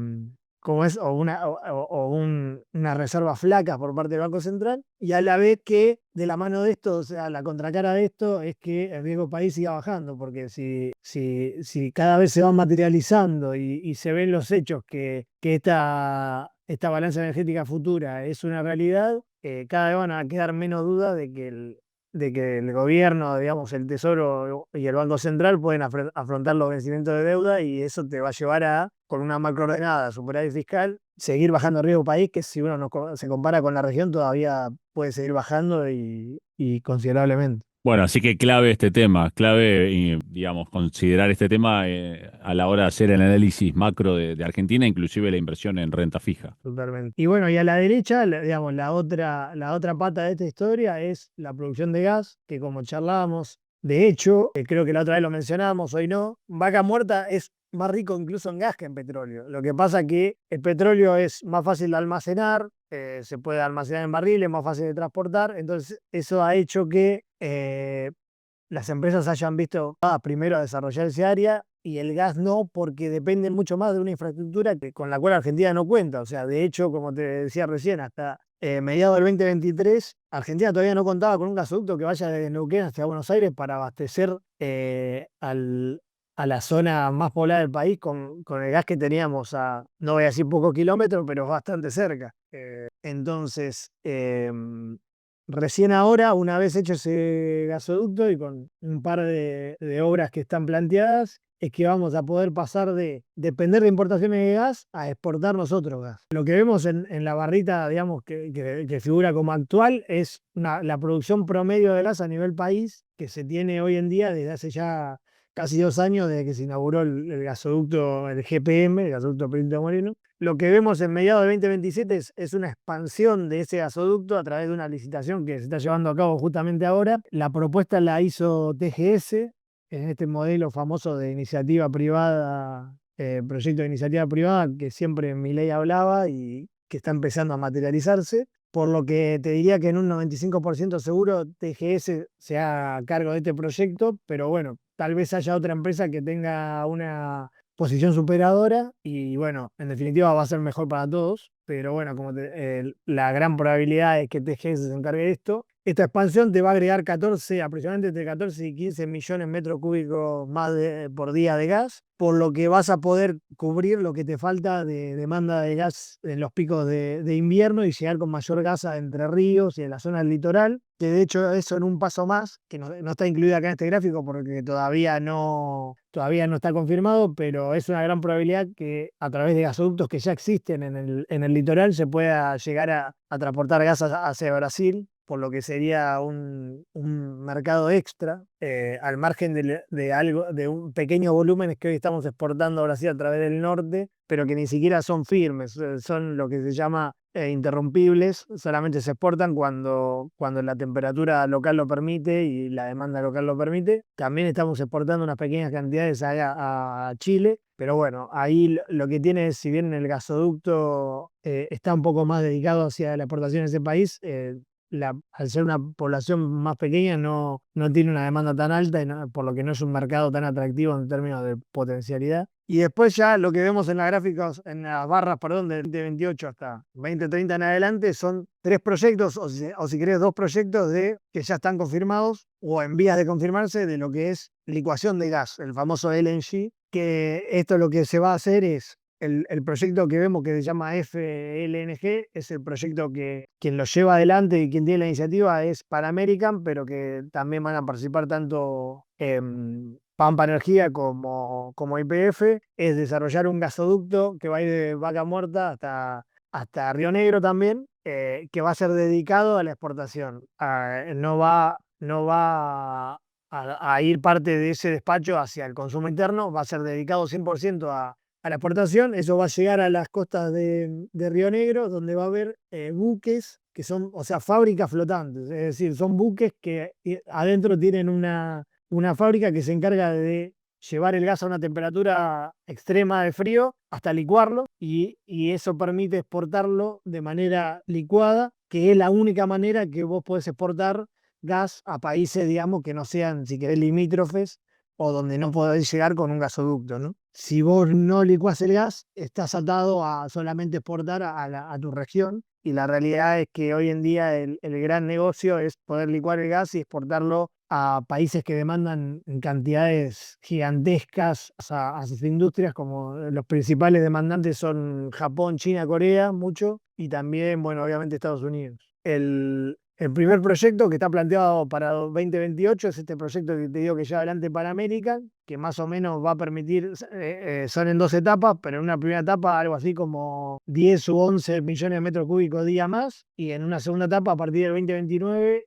¿cómo es? Unas reservas flacas por parte del Banco Central, y a la vez que de la mano de esto, o sea, la contracara de esto es que el riesgo país siga bajando, porque si cada vez se va materializando y se ven los hechos que esta balanza energética futura es una realidad, cada vez van a quedar menos dudas de que el gobierno, digamos, el Tesoro y el Banco Central pueden afrontar los vencimientos de deuda, y eso te va a llevar a, con una macroordenada superávit fiscal, seguir bajando el riesgo país, que si uno se compara con la región todavía puede seguir bajando y considerablemente. Bueno, así que clave este tema, clave, digamos, considerar este tema a la hora de hacer el análisis macro de Argentina, inclusive la inversión en renta fija. Totalmente. Y bueno, y a la derecha, digamos, la otra pata de esta historia es la producción de gas, que como charlábamos, de hecho, creo que la otra vez lo mencionábamos, hoy no, Vaca Muerta es más rico incluso en gas que en petróleo. Lo que pasa que el petróleo es más fácil de almacenar, se puede almacenar en barriles, más fácil de transportar, entonces eso ha hecho que las empresas hayan visto primero a desarrollar ese área y el gas no, porque depende mucho más de una infraestructura con la cual Argentina no cuenta. O sea, de hecho, como te decía recién, hasta mediados del 2023, Argentina todavía no contaba con un gasoducto que vaya desde Neuquén hacia Buenos Aires para abastecer a la zona más poblada del país con el gas que teníamos no voy a decir pocos kilómetros, pero bastante cerca. Entonces, recién ahora, una vez hecho ese gasoducto y con un par de obras que están planteadas, es que vamos a poder pasar de depender de importaciones de gas a exportar nosotros gas. Lo que vemos en la barrita, digamos, que figura como actual, es la producción promedio de gas a nivel país que se tiene hoy en día desde hace ya casi 2 años, desde que se inauguró el gasoducto, el GPM, el gasoducto Perito Moreno. Lo que vemos en mediados de 2027 es una expansión de ese gasoducto a través de una licitación que se está llevando a cabo justamente ahora. La propuesta la hizo TGS en este modelo famoso de iniciativa privada, proyecto de iniciativa privada que siempre Milei hablaba y que está empezando a materializarse. Por lo que te diría que en un 95% seguro TGS se haga cargo de este proyecto, pero bueno, tal vez haya otra empresa que tenga una posición superadora y bueno, en definitiva va a ser mejor para todos, pero bueno, la gran probabilidad es que TGS se encargue de esto. Esta expansión te va a agregar aproximadamente entre 14 y 15 millones de metros cúbicos más por día de gas, por lo que vas a poder cubrir lo que te falta de demanda de gas en los picos de invierno y llegar con mayor gas a Entre Ríos y en la zona del litoral, que de hecho eso en un paso más, que no está incluida acá en este gráfico porque todavía no está confirmado, pero es una gran probabilidad que a través de gasoductos que ya existen en el litoral se pueda llegar a transportar gas hacia Brasil, por lo que sería un mercado extra, al margen de un pequeño volumen que hoy estamos exportando a Brasil a través del norte, pero que ni siquiera son firmes, son lo que se llama interrumpibles, solamente se exportan cuando la temperatura local lo permite y la demanda local lo permite. También estamos exportando unas pequeñas cantidades a Chile, pero bueno, ahí lo que tiene es, si bien el gasoducto está un poco más dedicado hacia la exportación de ese país, al ser una población más pequeña no tiene una demanda tan alta y por lo que no es un mercado tan atractivo en términos de potencialidad. Y después ya lo que vemos en las gráficas, en las barras, perdón, de 2028 hasta 2030 en adelante, son 3 proyectos, o si querés, 2 proyectos que ya están confirmados o en vías de confirmarse de lo que es licuación de gas, el famoso LNG, que esto lo que se va a hacer es el proyecto que vemos que se llama FLNG, es el proyecto que quien lo lleva adelante y quien tiene la iniciativa es Pan American, pero que también van a participar tanto Pampa Energía como YPF, es desarrollar un gasoducto que va a ir de Vaca Muerta hasta Río Negro también, que va a ser dedicado a la exportación. No va a ir parte de ese despacho hacia el consumo interno, va a ser dedicado 100% a la exportación. Eso va a llegar a las costas de Río Negro, donde va a haber buques que son, o sea, fábricas flotantes, es decir, son buques que adentro tienen una fábrica que se encarga de llevar el gas a una temperatura extrema de frío hasta licuarlo y eso permite exportarlo de manera licuada, que es la única manera que vos podés exportar gas a países, digamos, que no sean, si querés, limítrofes o donde no podés llegar con un gasoducto, ¿no? Si vos no licuás el gas, estás atado a solamente exportar a tu región, y la realidad es que hoy en día el gran negocio es poder licuar el gas y exportarlo a países que demandan en cantidades gigantescas a sus industrias, como los principales demandantes son Japón, China, Corea, mucho, y también, bueno, obviamente Estados Unidos. El primer proyecto que está planteado para 2028 es este proyecto que te digo que lleva adelante Pan American, que más o menos va a permitir, son en 2 etapas, pero en una primera etapa algo así como 10 u 11 millones de metros cúbicos día más, y en una segunda etapa a partir del 2029,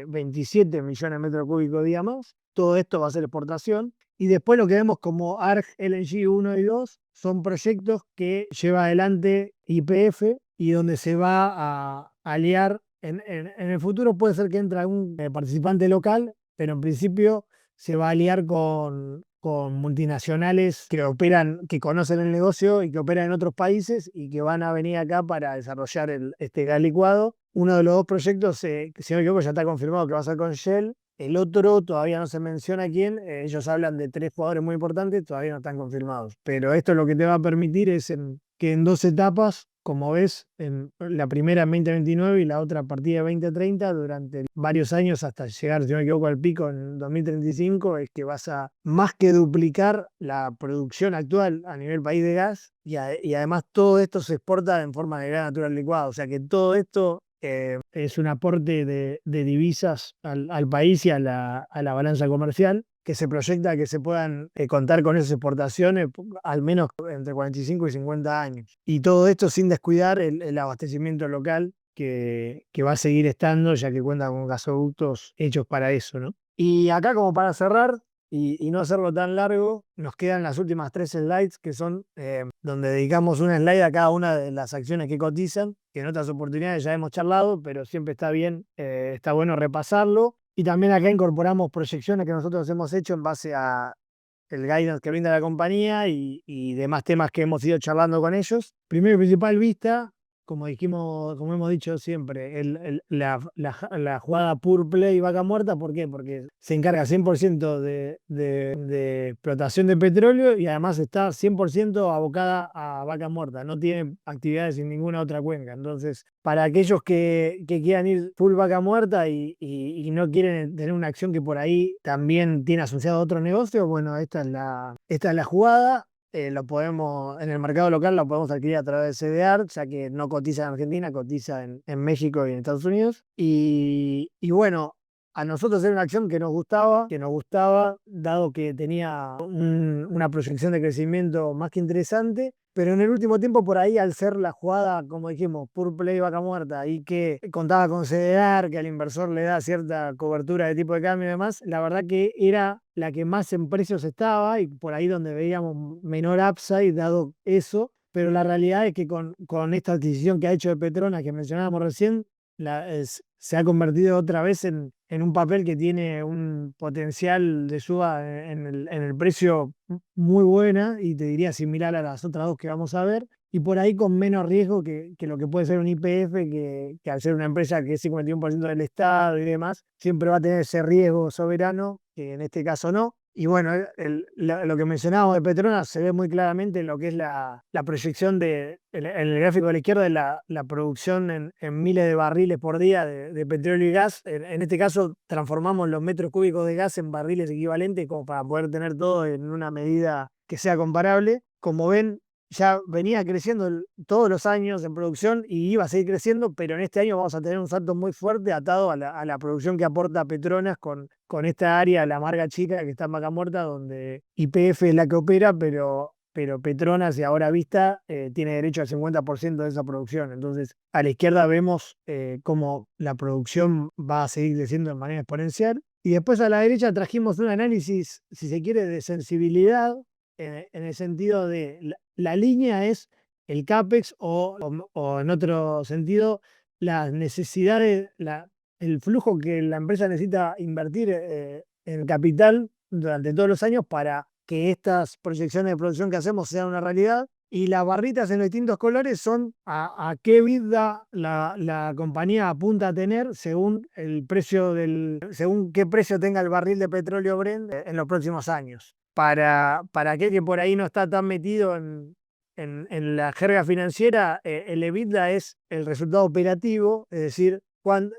27 millones de metros cúbicos día más. Todo esto va a ser exportación. Y después lo que vemos como ARG LNG 1 y 2 son proyectos que lleva adelante YPF y donde se va a aliar. En el futuro puede ser que entre algún participante local, pero en principio se va a aliar con multinacionales que operan, que conocen el negocio y que operan en otros países y que van a venir acá para desarrollar este gas licuado. Uno de los 2 proyectos, si no me equivoco, ya está confirmado que va a ser con Shell. El otro todavía no se menciona quién. Ellos hablan de 3 jugadores muy importantes, todavía no están confirmados. Pero esto lo que te va a permitir es que en 2 etapas, como ves, en la primera en 2029 y la otra a partir de 2030, durante varios años hasta llegar, si no me equivoco, al pico en 2035, es que vas a más que duplicar la producción actual a nivel país de gas y además todo esto se exporta en forma de gas natural licuado. O sea que todo esto es un aporte de divisas al país y a la balanza comercial, que se proyecta que se puedan contar con esas exportaciones al menos entre 45 y 50 años. Y todo esto sin descuidar el abastecimiento local que va a seguir estando, ya que cuenta con gasoductos hechos para eso, ¿no? Y acá, como para cerrar y no hacerlo tan largo, nos quedan las últimas 3 slides, que son donde dedicamos una slide a cada una de las acciones que cotizan, que en otras oportunidades ya hemos charlado, pero siempre está bien, está bueno repasarlo. Y también acá incorporamos proyecciones que nosotros hemos hecho en base a el guidance que brinda la compañía y demás temas que hemos ido charlando con ellos. Primero y principal, Vista como dijimos, como hemos dicho siempre, la jugada pure play vaca muerta. ¿Por qué? Porque se encarga 100% de explotación de petróleo y además está 100% abocada a vaca muerta. No tiene actividades en ninguna otra cuenca. Entonces, para aquellos que quieran ir full vaca muerta y no quieren tener una acción que por ahí también tiene asociado a otro negocio, bueno, esta es la jugada. Lo podemos, en el mercado local lo podemos adquirir a través de CDR, ya que no cotiza en Argentina, cotiza en México y en Estados Unidos. Y bueno, a nosotros era una acción que nos gustaba, dado que tenía una proyección de crecimiento más que interesante. Pero en el último tiempo, por ahí, al ser la jugada, como dijimos, pure play vaca muerta, y que contaba con CDR, que al inversor le da cierta cobertura de tipo de cambio y demás, la verdad que era la que más en precios estaba y por ahí donde veíamos menor upside dado eso. Pero la realidad es que con esta adquisición que ha hecho de Petronas que mencionábamos recién, se ha convertido otra vez en un papel que tiene un potencial de suba en el precio muy buena, y te diría similar a las otras dos que vamos a ver, y por ahí con menos riesgo que lo que puede ser un YPF, que al ser una empresa que es 51% del Estado y demás, siempre va a tener ese riesgo soberano, que en este caso no. Y bueno, lo que mencionábamos de Petronas se ve muy claramente en lo que es la proyección en el gráfico de la izquierda, de la producción en miles de barriles por día de petróleo y gas. En este caso, transformamos los metros cúbicos de gas en barriles equivalentes como para poder tener todo en una medida que sea comparable. Como ven, ya venía creciendo todos los años en producción y iba a seguir creciendo, pero en este año vamos a tener un salto muy fuerte atado a la producción que aporta Petronas con esta área, la Marga Chica, que está en Vaca Muerta, donde YPF es la que opera, pero Petronas y Ahora Vista tiene derecho al 50% de esa producción. Entonces, a la izquierda vemos cómo la producción va a seguir creciendo de manera exponencial. Y después a la derecha trajimos un análisis, si se quiere, de sensibilidad, en el sentido de la línea es el CAPEX o en otro sentido, las necesidades, el flujo que la empresa necesita invertir en capital durante todos los años para que estas proyecciones de producción que hacemos sean una realidad. Y las barritas en los distintos colores son a qué EBITDA la compañía apunta a tener según según qué precio tenga el barril de petróleo Brent en los próximos años. Para aquel que por ahí no está tan metido en la jerga financiera, el EBITDA es el resultado operativo, es decir,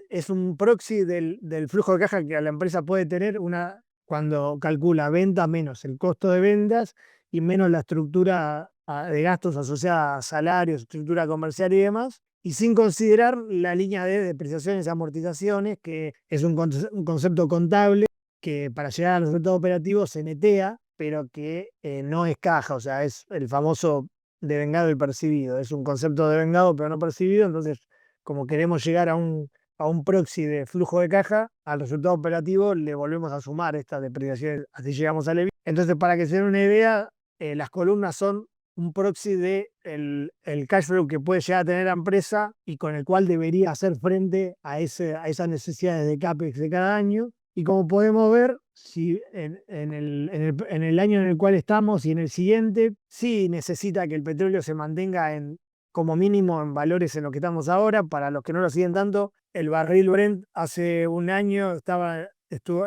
es un proxy del flujo de caja que la empresa puede tener cuando calcula venta menos el costo de ventas y menos la estructura de gastos asociada a salarios, estructura comercial y demás, y sin considerar la línea de depreciaciones y amortizaciones, que es un concepto contable que para llegar al resultado operativo se netea, pero que no es caja, o sea, es el famoso devengado y percibido. Es un concepto devengado pero no percibido. Entonces, como queremos llegar a un proxy de flujo de caja, al resultado operativo le volvemos a sumar estas depreciaciones, así llegamos al EBITDA. Entonces, para que se den una idea, las columnas son un proxy de el cash flow que puede llegar a tener la empresa y con el cual debería hacer frente a esas necesidades de CAPEX de cada año. Y como podemos ver, si en el año en el cual estamos y en el siguiente, sí necesita que el petróleo se mantenga como mínimo en valores en los que estamos ahora. Para los que no lo siguen tanto, el barril Brent hace un año durante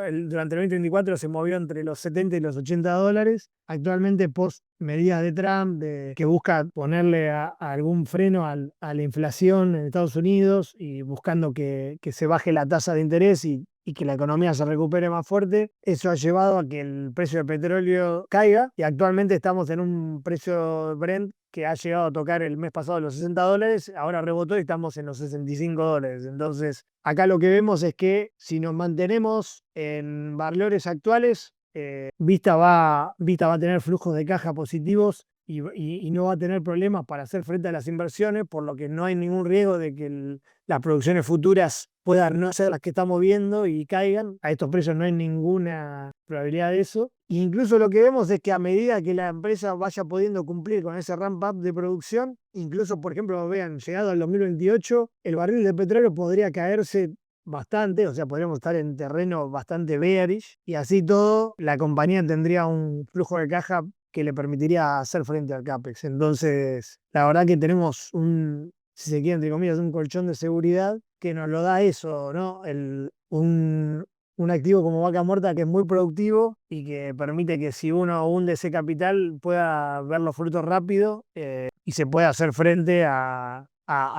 el 2024 se movió entre los 70 y los $80. Actualmente, post medidas de Trump, que busca ponerle a algún freno a la inflación en Estados Unidos y buscando que se baje la tasa de interés y que la economía se recupere más fuerte, eso ha llevado a que el precio del petróleo caiga, y actualmente estamos en un precio Brent que ha llegado a tocar el mes pasado los $60, ahora rebotó y estamos en los $65. Entonces, acá lo que vemos es que si nos mantenemos en valores actuales, Vista va a tener flujos de caja positivos y no va a tener problemas para hacer frente a las inversiones, por lo que no hay ningún riesgo de que las producciones futuras puedan no ser las que estamos viendo y caigan. A estos precios no hay ninguna probabilidad de eso. E incluso lo que vemos es que a medida que la empresa vaya pudiendo cumplir con ese ramp-up de producción, incluso, por ejemplo, vean, llegado al 2028, el barril de petróleo podría caerse bastante, o sea, podríamos estar en terreno bastante bearish, y así todo, la compañía tendría un flujo de caja que le permitiría hacer frente al CAPEX. Entonces, la verdad que tenemos si se quiere, entre comillas, un colchón de seguridad que nos lo da eso, ¿no? Un activo como Vaca Muerta que es muy productivo y que permite que si uno hunde ese capital pueda ver los frutos rápido y se pueda hacer frente a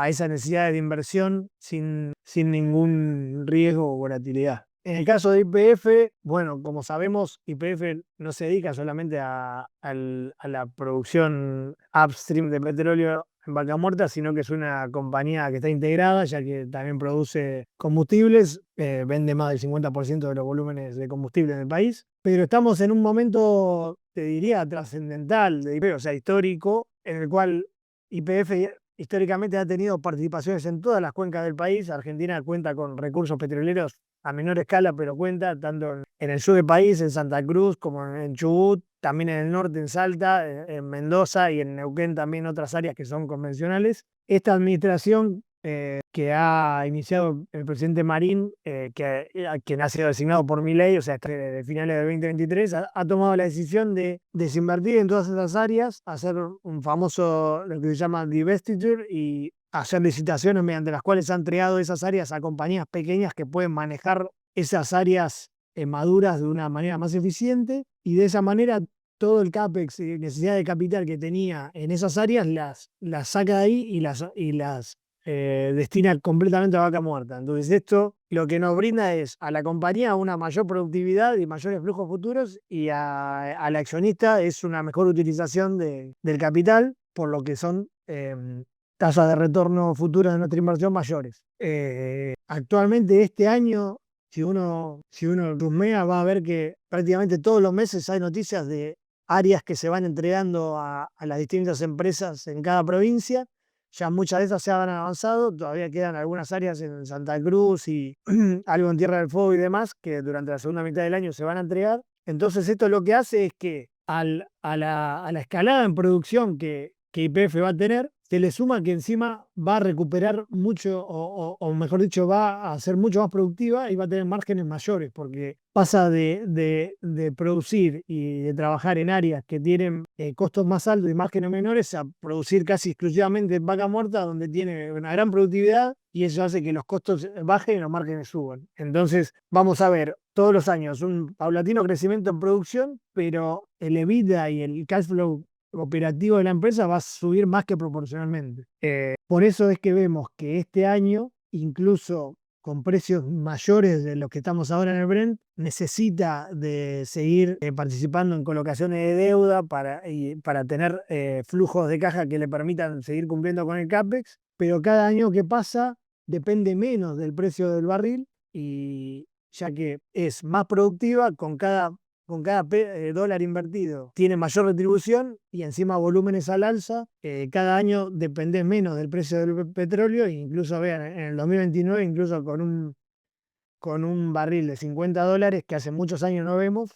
esa necesidad de inversión sin ningún riesgo o volatilidad. En el caso de YPF, bueno, como sabemos, YPF no se dedica solamente a la producción upstream de petróleo en Vaca Muerta, sino que es una compañía que está integrada, ya que también produce combustibles, vende más del 50% de los volúmenes de combustible en el país. Pero estamos en un momento, te diría, trascendental de YPF, o sea, histórico, en el cual YPF históricamente ha tenido participaciones en todas las cuencas del país. Argentina cuenta con recursos petroleros a menor escala, pero cuenta tanto en el sur del país, en Santa Cruz, como en Chubut, también en el norte, en Salta, en Mendoza y en Neuquén también otras áreas que son convencionales. Esta administración que ha iniciado el presidente Marín, quien ha sido designado por Milei, o sea, de finales de 2023, ha tomado la decisión de desinvertir en todas esas áreas, hacer un famoso, lo que se llama divestiture, y hacer licitaciones mediante las cuales han entregado esas áreas a compañías pequeñas que pueden manejar esas áreas maduras de una manera más eficiente, y de esa manera todo el CAPEX y necesidad de capital que tenía en esas áreas las saca de ahí y las destina completamente a Vaca Muerta. Entonces esto lo que nos brinda es a la compañía una mayor productividad y mayores flujos futuros, y al accionista es una mejor utilización del capital, por lo que son tasas de retorno futuras de nuestra inversión mayores. Actualmente este año, si uno chusmea, va a ver que prácticamente todos los meses hay noticias de áreas que se van entregando a las distintas empresas en cada provincia. Ya muchas de esas se han avanzado, todavía quedan algunas áreas en Santa Cruz y algo en Tierra del Fuego y demás, que durante la segunda mitad del año se van a entregar. Entonces esto lo que hace es que a la escalada en producción que YPF va a tener, se le suma que encima va a recuperar mucho, o mejor dicho, va a ser mucho más productiva y va a tener márgenes mayores, porque pasa de producir y de trabajar en áreas que tienen costos más altos y márgenes menores a producir casi exclusivamente en Vaca Muerta, donde tiene una gran productividad, y eso hace que los costos bajen y los márgenes suban. Entonces vamos a ver todos los años un paulatino crecimiento en producción, pero el EBITDA y el cash flow operativo de la empresa va a subir más que proporcionalmente. Por eso es que vemos que este año, incluso con precios mayores de los que estamos ahora en el Brent, necesita de seguir participando en colocaciones de deuda para tener flujos de caja que le permitan seguir cumpliendo con el CAPEX, pero cada año que pasa depende menos del precio del barril, y ya que es más productiva con cada dólar invertido, tiene mayor retribución y encima volúmenes al alza. Cada año depende menos del precio del petróleo, e incluso vean, en el 2029, incluso con un barril de $50, que hace muchos años no vemos,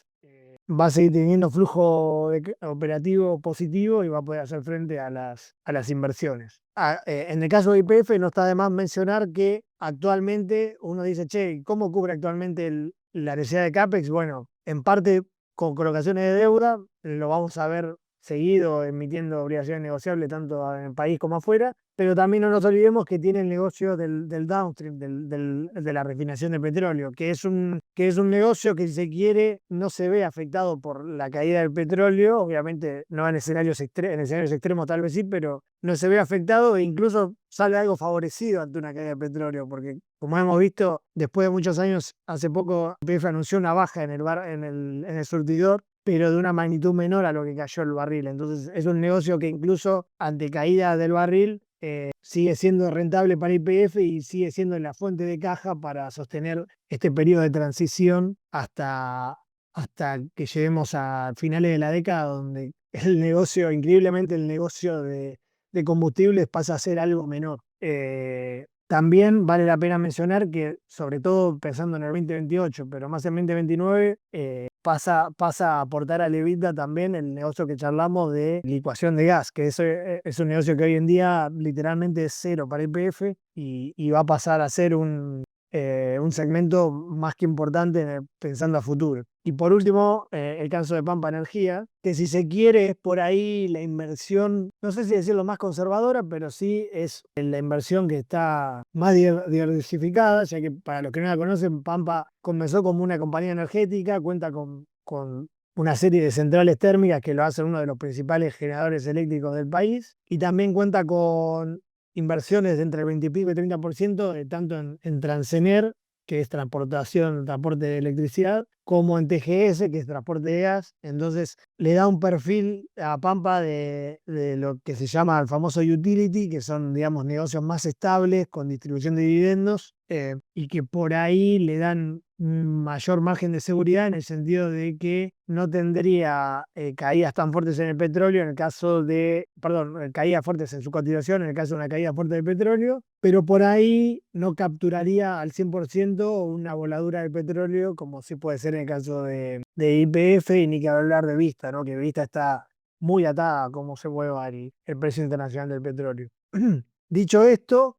va a seguir teniendo flujo operativo positivo y va a poder hacer frente a las inversiones. En el caso de YPF no está de más mencionar que actualmente uno dice, che, ¿cómo cubre actualmente la necesidad de CAPEX? Bueno, en parte con colocaciones de deuda, lo vamos a ver seguido emitiendo obligaciones negociables tanto en el país como afuera, pero también no nos olvidemos que tiene el negocio del downstream, de la refinación de petróleo, que es un negocio que, si se quiere, no se ve afectado por la caída del petróleo. Obviamente no en escenarios extremos tal vez sí, pero no se ve afectado, e incluso sale algo favorecido ante una caída del petróleo, porque como hemos visto, después de muchos años, hace poco YPF anunció una baja en el surtidor, pero de una magnitud menor a lo que cayó el barril. Entonces es un negocio que incluso ante caída del barril sigue siendo rentable para YPF y sigue siendo la fuente de caja para sostener este periodo de transición hasta que lleguemos a finales de la década, donde increíblemente el negocio de combustibles pasa a ser algo menor. También vale la pena mencionar que, sobre todo pensando en el 2028, pero más en 2029, pasa a aportar al EBITDA también el negocio que charlamos de licuación de gas, que es un negocio que hoy en día literalmente es cero para YPF, y va a pasar a ser un segmento más que importante pensando a futuro. Y por último, el caso de Pampa Energía, que si se quiere es por ahí la inversión, no sé si decirlo más conservadora, pero sí es la inversión que está más diversificada, ya que para los que no la conocen, Pampa comenzó como una compañía energética, cuenta con una serie de centrales térmicas que lo hacen uno de los principales generadores eléctricos del país, y también cuenta con inversiones de entre el 20 y pico y 30%, tanto en Transener, que es transporte de electricidad, como en TGS, que es transporte de gas. Entonces le da un perfil a Pampa de lo que se llama el famoso utility, que son, digamos, negocios más estables, con distribución de dividendos, y que por ahí le dan un mayor margen de seguridad en el sentido de que no tendría caídas tan fuertes en el petróleo en el caso de, perdón, caídas fuertes en su cotización en el caso de una caída fuerte del petróleo, pero por ahí no capturaría al 100% una voladura del petróleo como sí puede ser en el caso de YPF, y ni que hablar de Vista, ¿no? Que Vista está muy atada a cómo se mueva el precio internacional del petróleo. Dicho esto,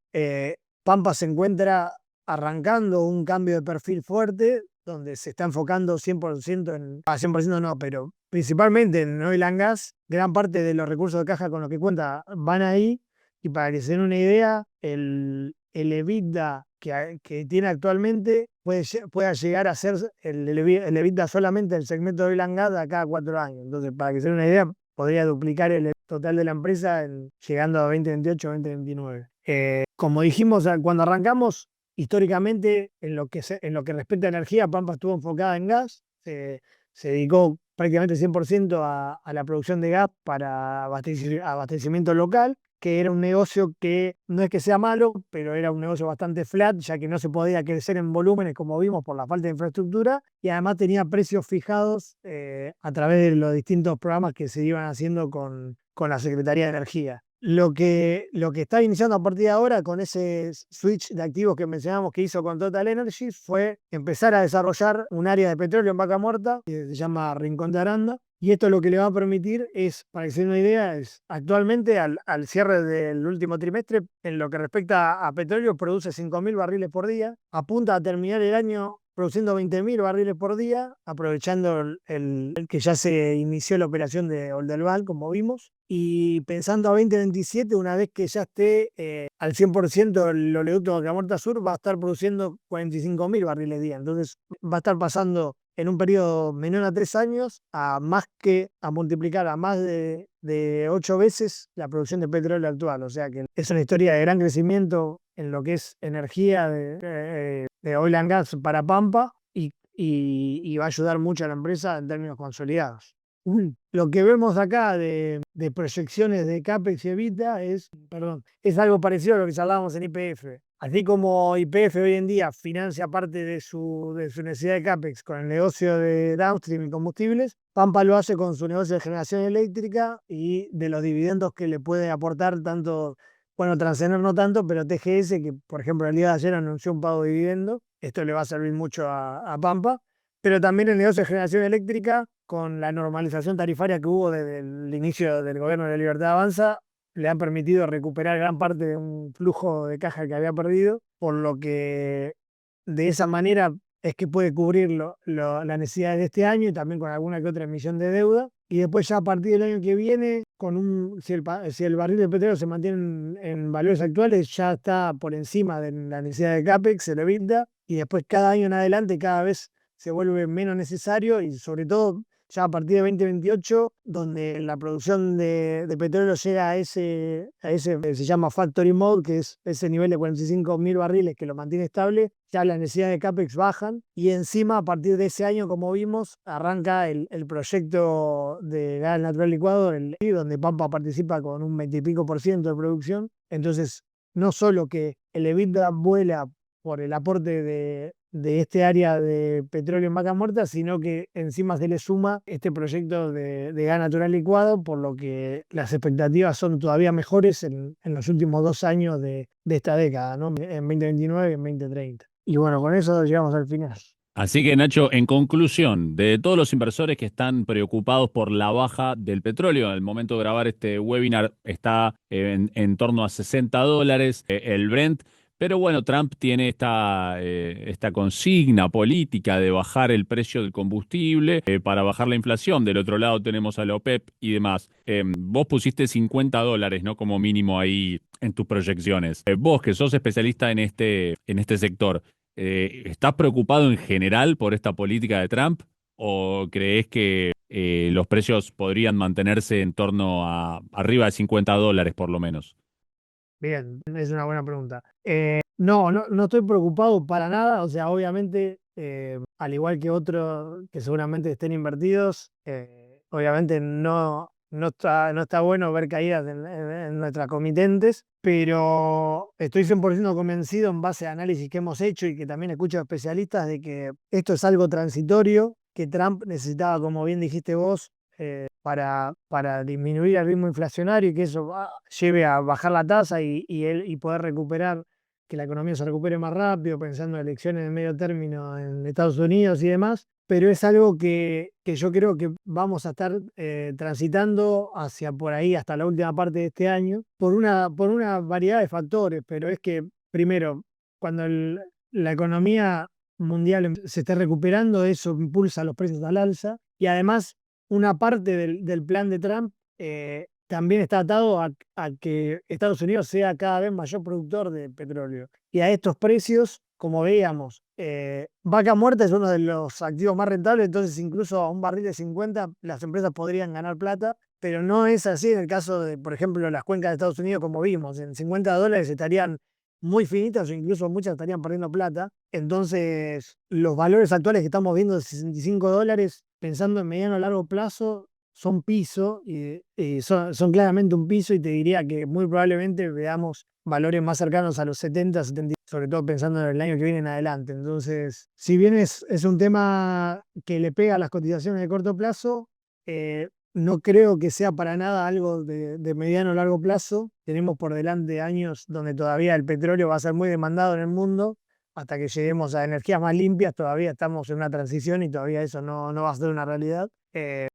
Pampa se encuentra arrancando un cambio de perfil fuerte, donde se está enfocando 100% en, 100% no, pero principalmente en oil and gas. Gran parte de los recursos de caja con los que cuenta van ahí, y para que se den una idea, el EBITDA que tiene actualmente pueda llegar a ser el EBITDA solamente del segmento de oil and gas a cada 4 años. Entonces, para que se den una idea, podría duplicar el total de la empresa llegando a 2028, 2029. Como dijimos cuando arrancamos, históricamente, en lo que respecta a energía, Pampa estuvo enfocada en gas, se dedicó prácticamente 100% a la producción de gas para abastecimiento local, que era un negocio que no es que sea malo, pero era un negocio bastante flat, ya que no se podía crecer en volúmenes como vimos por la falta de infraestructura, y además tenía precios fijados a través de los distintos programas que se iban haciendo con la Secretaría de Energía. Lo que está iniciando a partir de ahora con ese switch de activos que mencionamos que hizo con Total Energies fue empezar a desarrollar un área de petróleo en Vaca Muerta, que se llama Rincón de Aranda. Y esto lo que le va a permitir es, para que se den una idea, es actualmente al cierre del último trimestre, en lo que respecta a petróleo, produce 5.000 barriles por día, apunta a terminar el año produciendo 20.000 barriles por día, aprovechando el que ya se inició la operación de Oldelval, como vimos, y pensando a 2027, una vez que ya esté al 100% el oleoducto de Vaca Muerta Sur, va a estar produciendo 45.000 barriles día. Entonces va a estar pasando en un periodo menor a 3 años a multiplicar a más de 8 veces la producción de petróleo actual. O sea que es una historia de gran crecimiento en lo que es energía de oil and gas para Pampa, y va a ayudar mucho a la empresa en términos consolidados. Lo que vemos acá de proyecciones de CAPEX y EBITDA es algo parecido a lo que hablábamos en YPF. Así como YPF hoy en día financia parte de su necesidad de CAPEX con el negocio de downstream y combustibles, Pampa lo hace con su negocio de generación eléctrica y de los dividendos que le puede aportar tanto, bueno, Transener no tanto, pero TGS, que por ejemplo el día de ayer anunció un pago de dividendo. Esto le va a servir mucho a Pampa, pero también el negocio de generación eléctrica, con la normalización tarifaria que hubo desde el inicio del gobierno de la Libertad Avanza, le han permitido recuperar gran parte de un flujo de caja que había perdido, por lo que de esa manera es que puede cubrir las necesidades de este año y también con alguna que otra emisión de deuda. Y después ya a partir del año que viene, si el barril de petróleo se mantiene en valores actuales, ya está por encima de la necesidad de CAPEX, el EBITDA, y después cada año en adelante cada vez se vuelve menos necesario, y sobre todo ya a partir de 2028, donde la producción de petróleo llega a ese se llama factory mode, que es ese nivel de 45.000 barriles que lo mantiene estable, ya las necesidades de CAPEX bajan, y encima a partir de ese año, como vimos, arranca el proyecto de gas natural licuado, donde Pampa participa con un 20 y pico por ciento de producción. Entonces, no solo que el EBITDA vuela por el aporte de este área de petróleo en Vaca Muerta, sino que encima se le suma este proyecto de gas natural licuado, por lo que las expectativas son todavía mejores en los últimos 2 años de esta década, ¿no? En 2029 y en 2030. Y bueno, con eso llegamos al final. Así que Nacho, en conclusión, de todos los inversores que están preocupados por la baja del petróleo, al momento de grabar este webinar está en torno a $60 el Brent, Pero bueno, Trump tiene esta consigna política de bajar el precio del combustible para bajar la inflación. Del otro lado tenemos a la OPEP y demás. Vos pusiste $50, ¿no? Como mínimo ahí en tus proyecciones. Vos, que sos especialista en este sector, ¿estás preocupado en general por esta política de Trump? ¿O creés que los precios podrían mantenerse en torno a arriba de $50 por lo menos? Bien, es una buena pregunta. No estoy preocupado para nada, o sea, obviamente, al igual que otros que seguramente estén invertidos, obviamente no está bueno ver caídas en nuestras comitentes, pero estoy 100% convencido en base a análisis que hemos hecho y que también escucho a especialistas de que esto es algo transitorio, que Trump necesitaba, como bien dijiste vos, para disminuir el ritmo inflacionario y que eso lleve a bajar la tasa y poder recuperar, que la economía se recupere más rápido, pensando en elecciones de medio término en Estados Unidos y demás. Pero es algo que yo creo que vamos a estar transitando hacia por ahí hasta la última parte de este año por una variedad de factores. Pero es que, primero, cuando la economía mundial se esté recuperando, eso impulsa los precios al alza. Y además, una parte del plan de Trump también está atado a que Estados Unidos sea cada vez mayor productor de petróleo. Y a estos precios, como veíamos, vaca muerta es uno de los activos más rentables, entonces incluso a un barril de 50 las empresas podrían ganar plata, pero no es así en el caso de, por ejemplo, las cuencas de Estados Unidos, como vimos, en $50 estarían muy finitas o incluso muchas estarían perdiendo plata. Entonces, los valores actuales que estamos viendo de $65, pensando en mediano o largo plazo, son piso y son claramente un piso, y te diría que muy probablemente veamos valores más cercanos a los 70, 70, sobre todo pensando en el año que viene en adelante. Entonces, si bien es un tema que le pega a las cotizaciones de corto plazo, no creo que sea para nada algo de mediano o largo plazo. Tenemos por delante años donde todavía el petróleo va a ser muy demandado en el mundo. Hasta que lleguemos a energías más limpias, todavía estamos en una transición y todavía eso no va a ser una realidad.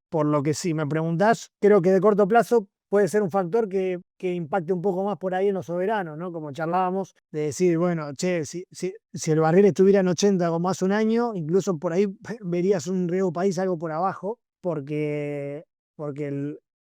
Por lo que si me preguntás, creo que de corto plazo puede ser un factor que impacte un poco más por ahí en los soberanos, ¿no? Como charlábamos, de decir, bueno, che, si el barril estuviera en 80 como hace un año, incluso por ahí verías un riesgo país algo por abajo, porque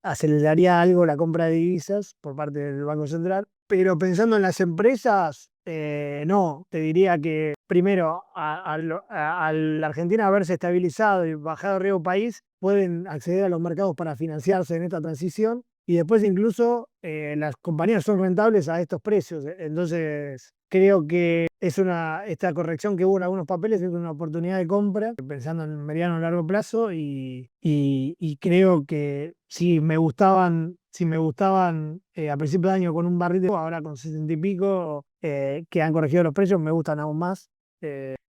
aceleraría algo la compra de divisas por parte del Banco Central. Pero pensando en las empresas, no, te diría que primero, a la Argentina haberse estabilizado y bajado el riesgo país, pueden acceder a los mercados para financiarse en esta transición. Y después incluso las compañías son rentables a estos precios. Entonces, creo que esta corrección que hubo en algunos papeles es una oportunidad de compra, pensando en mediano o largo plazo, y creo que si me gustaban a principios de año con un barril ahora con 60 y pico, que han corregido los precios, me gustan aún más.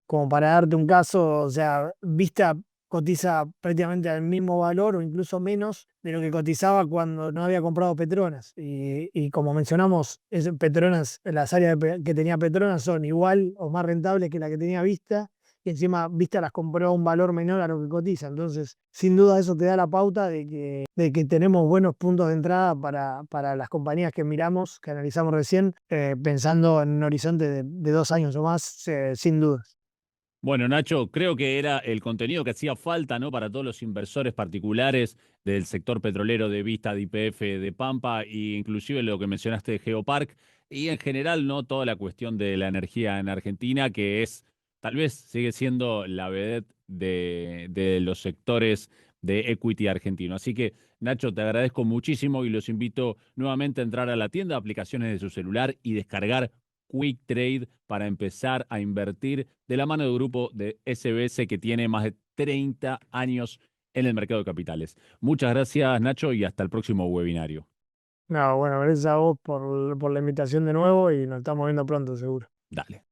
Como para darte un caso, o sea, Vista cotiza prácticamente al mismo valor o incluso menos de lo que cotizaba cuando no había comprado Petronas. Y como mencionamos, Petronas, las áreas que tenía Petronas son igual o más rentables que la que tenía Vista, y encima Vista las compró a un valor menor a lo que cotiza. Entonces, sin duda eso te da la pauta de que tenemos buenos puntos de entrada para las compañías que miramos, que analizamos recién, pensando en un horizonte de 2 años o más, sin dudas. Bueno, Nacho, creo que era el contenido que hacía falta, ¿no? Para todos los inversores particulares del sector petrolero de Vista, de YPF, de Pampa, e inclusive lo que mencionaste de Geopark, y en general, ¿no? Toda la cuestión de la energía en Argentina, que es, tal vez sigue siendo la vedette de los sectores de equity argentino. Así que, Nacho, te agradezco muchísimo y los invito nuevamente a entrar a la tienda de aplicaciones de su celular y descargar Quick Trade para empezar a invertir de la mano del grupo de SBS que tiene más de 30 años en el mercado de capitales. Muchas gracias, Nacho, y hasta el próximo webinario. No, bueno, gracias a vos por la invitación de nuevo y nos estamos viendo pronto, seguro. Dale.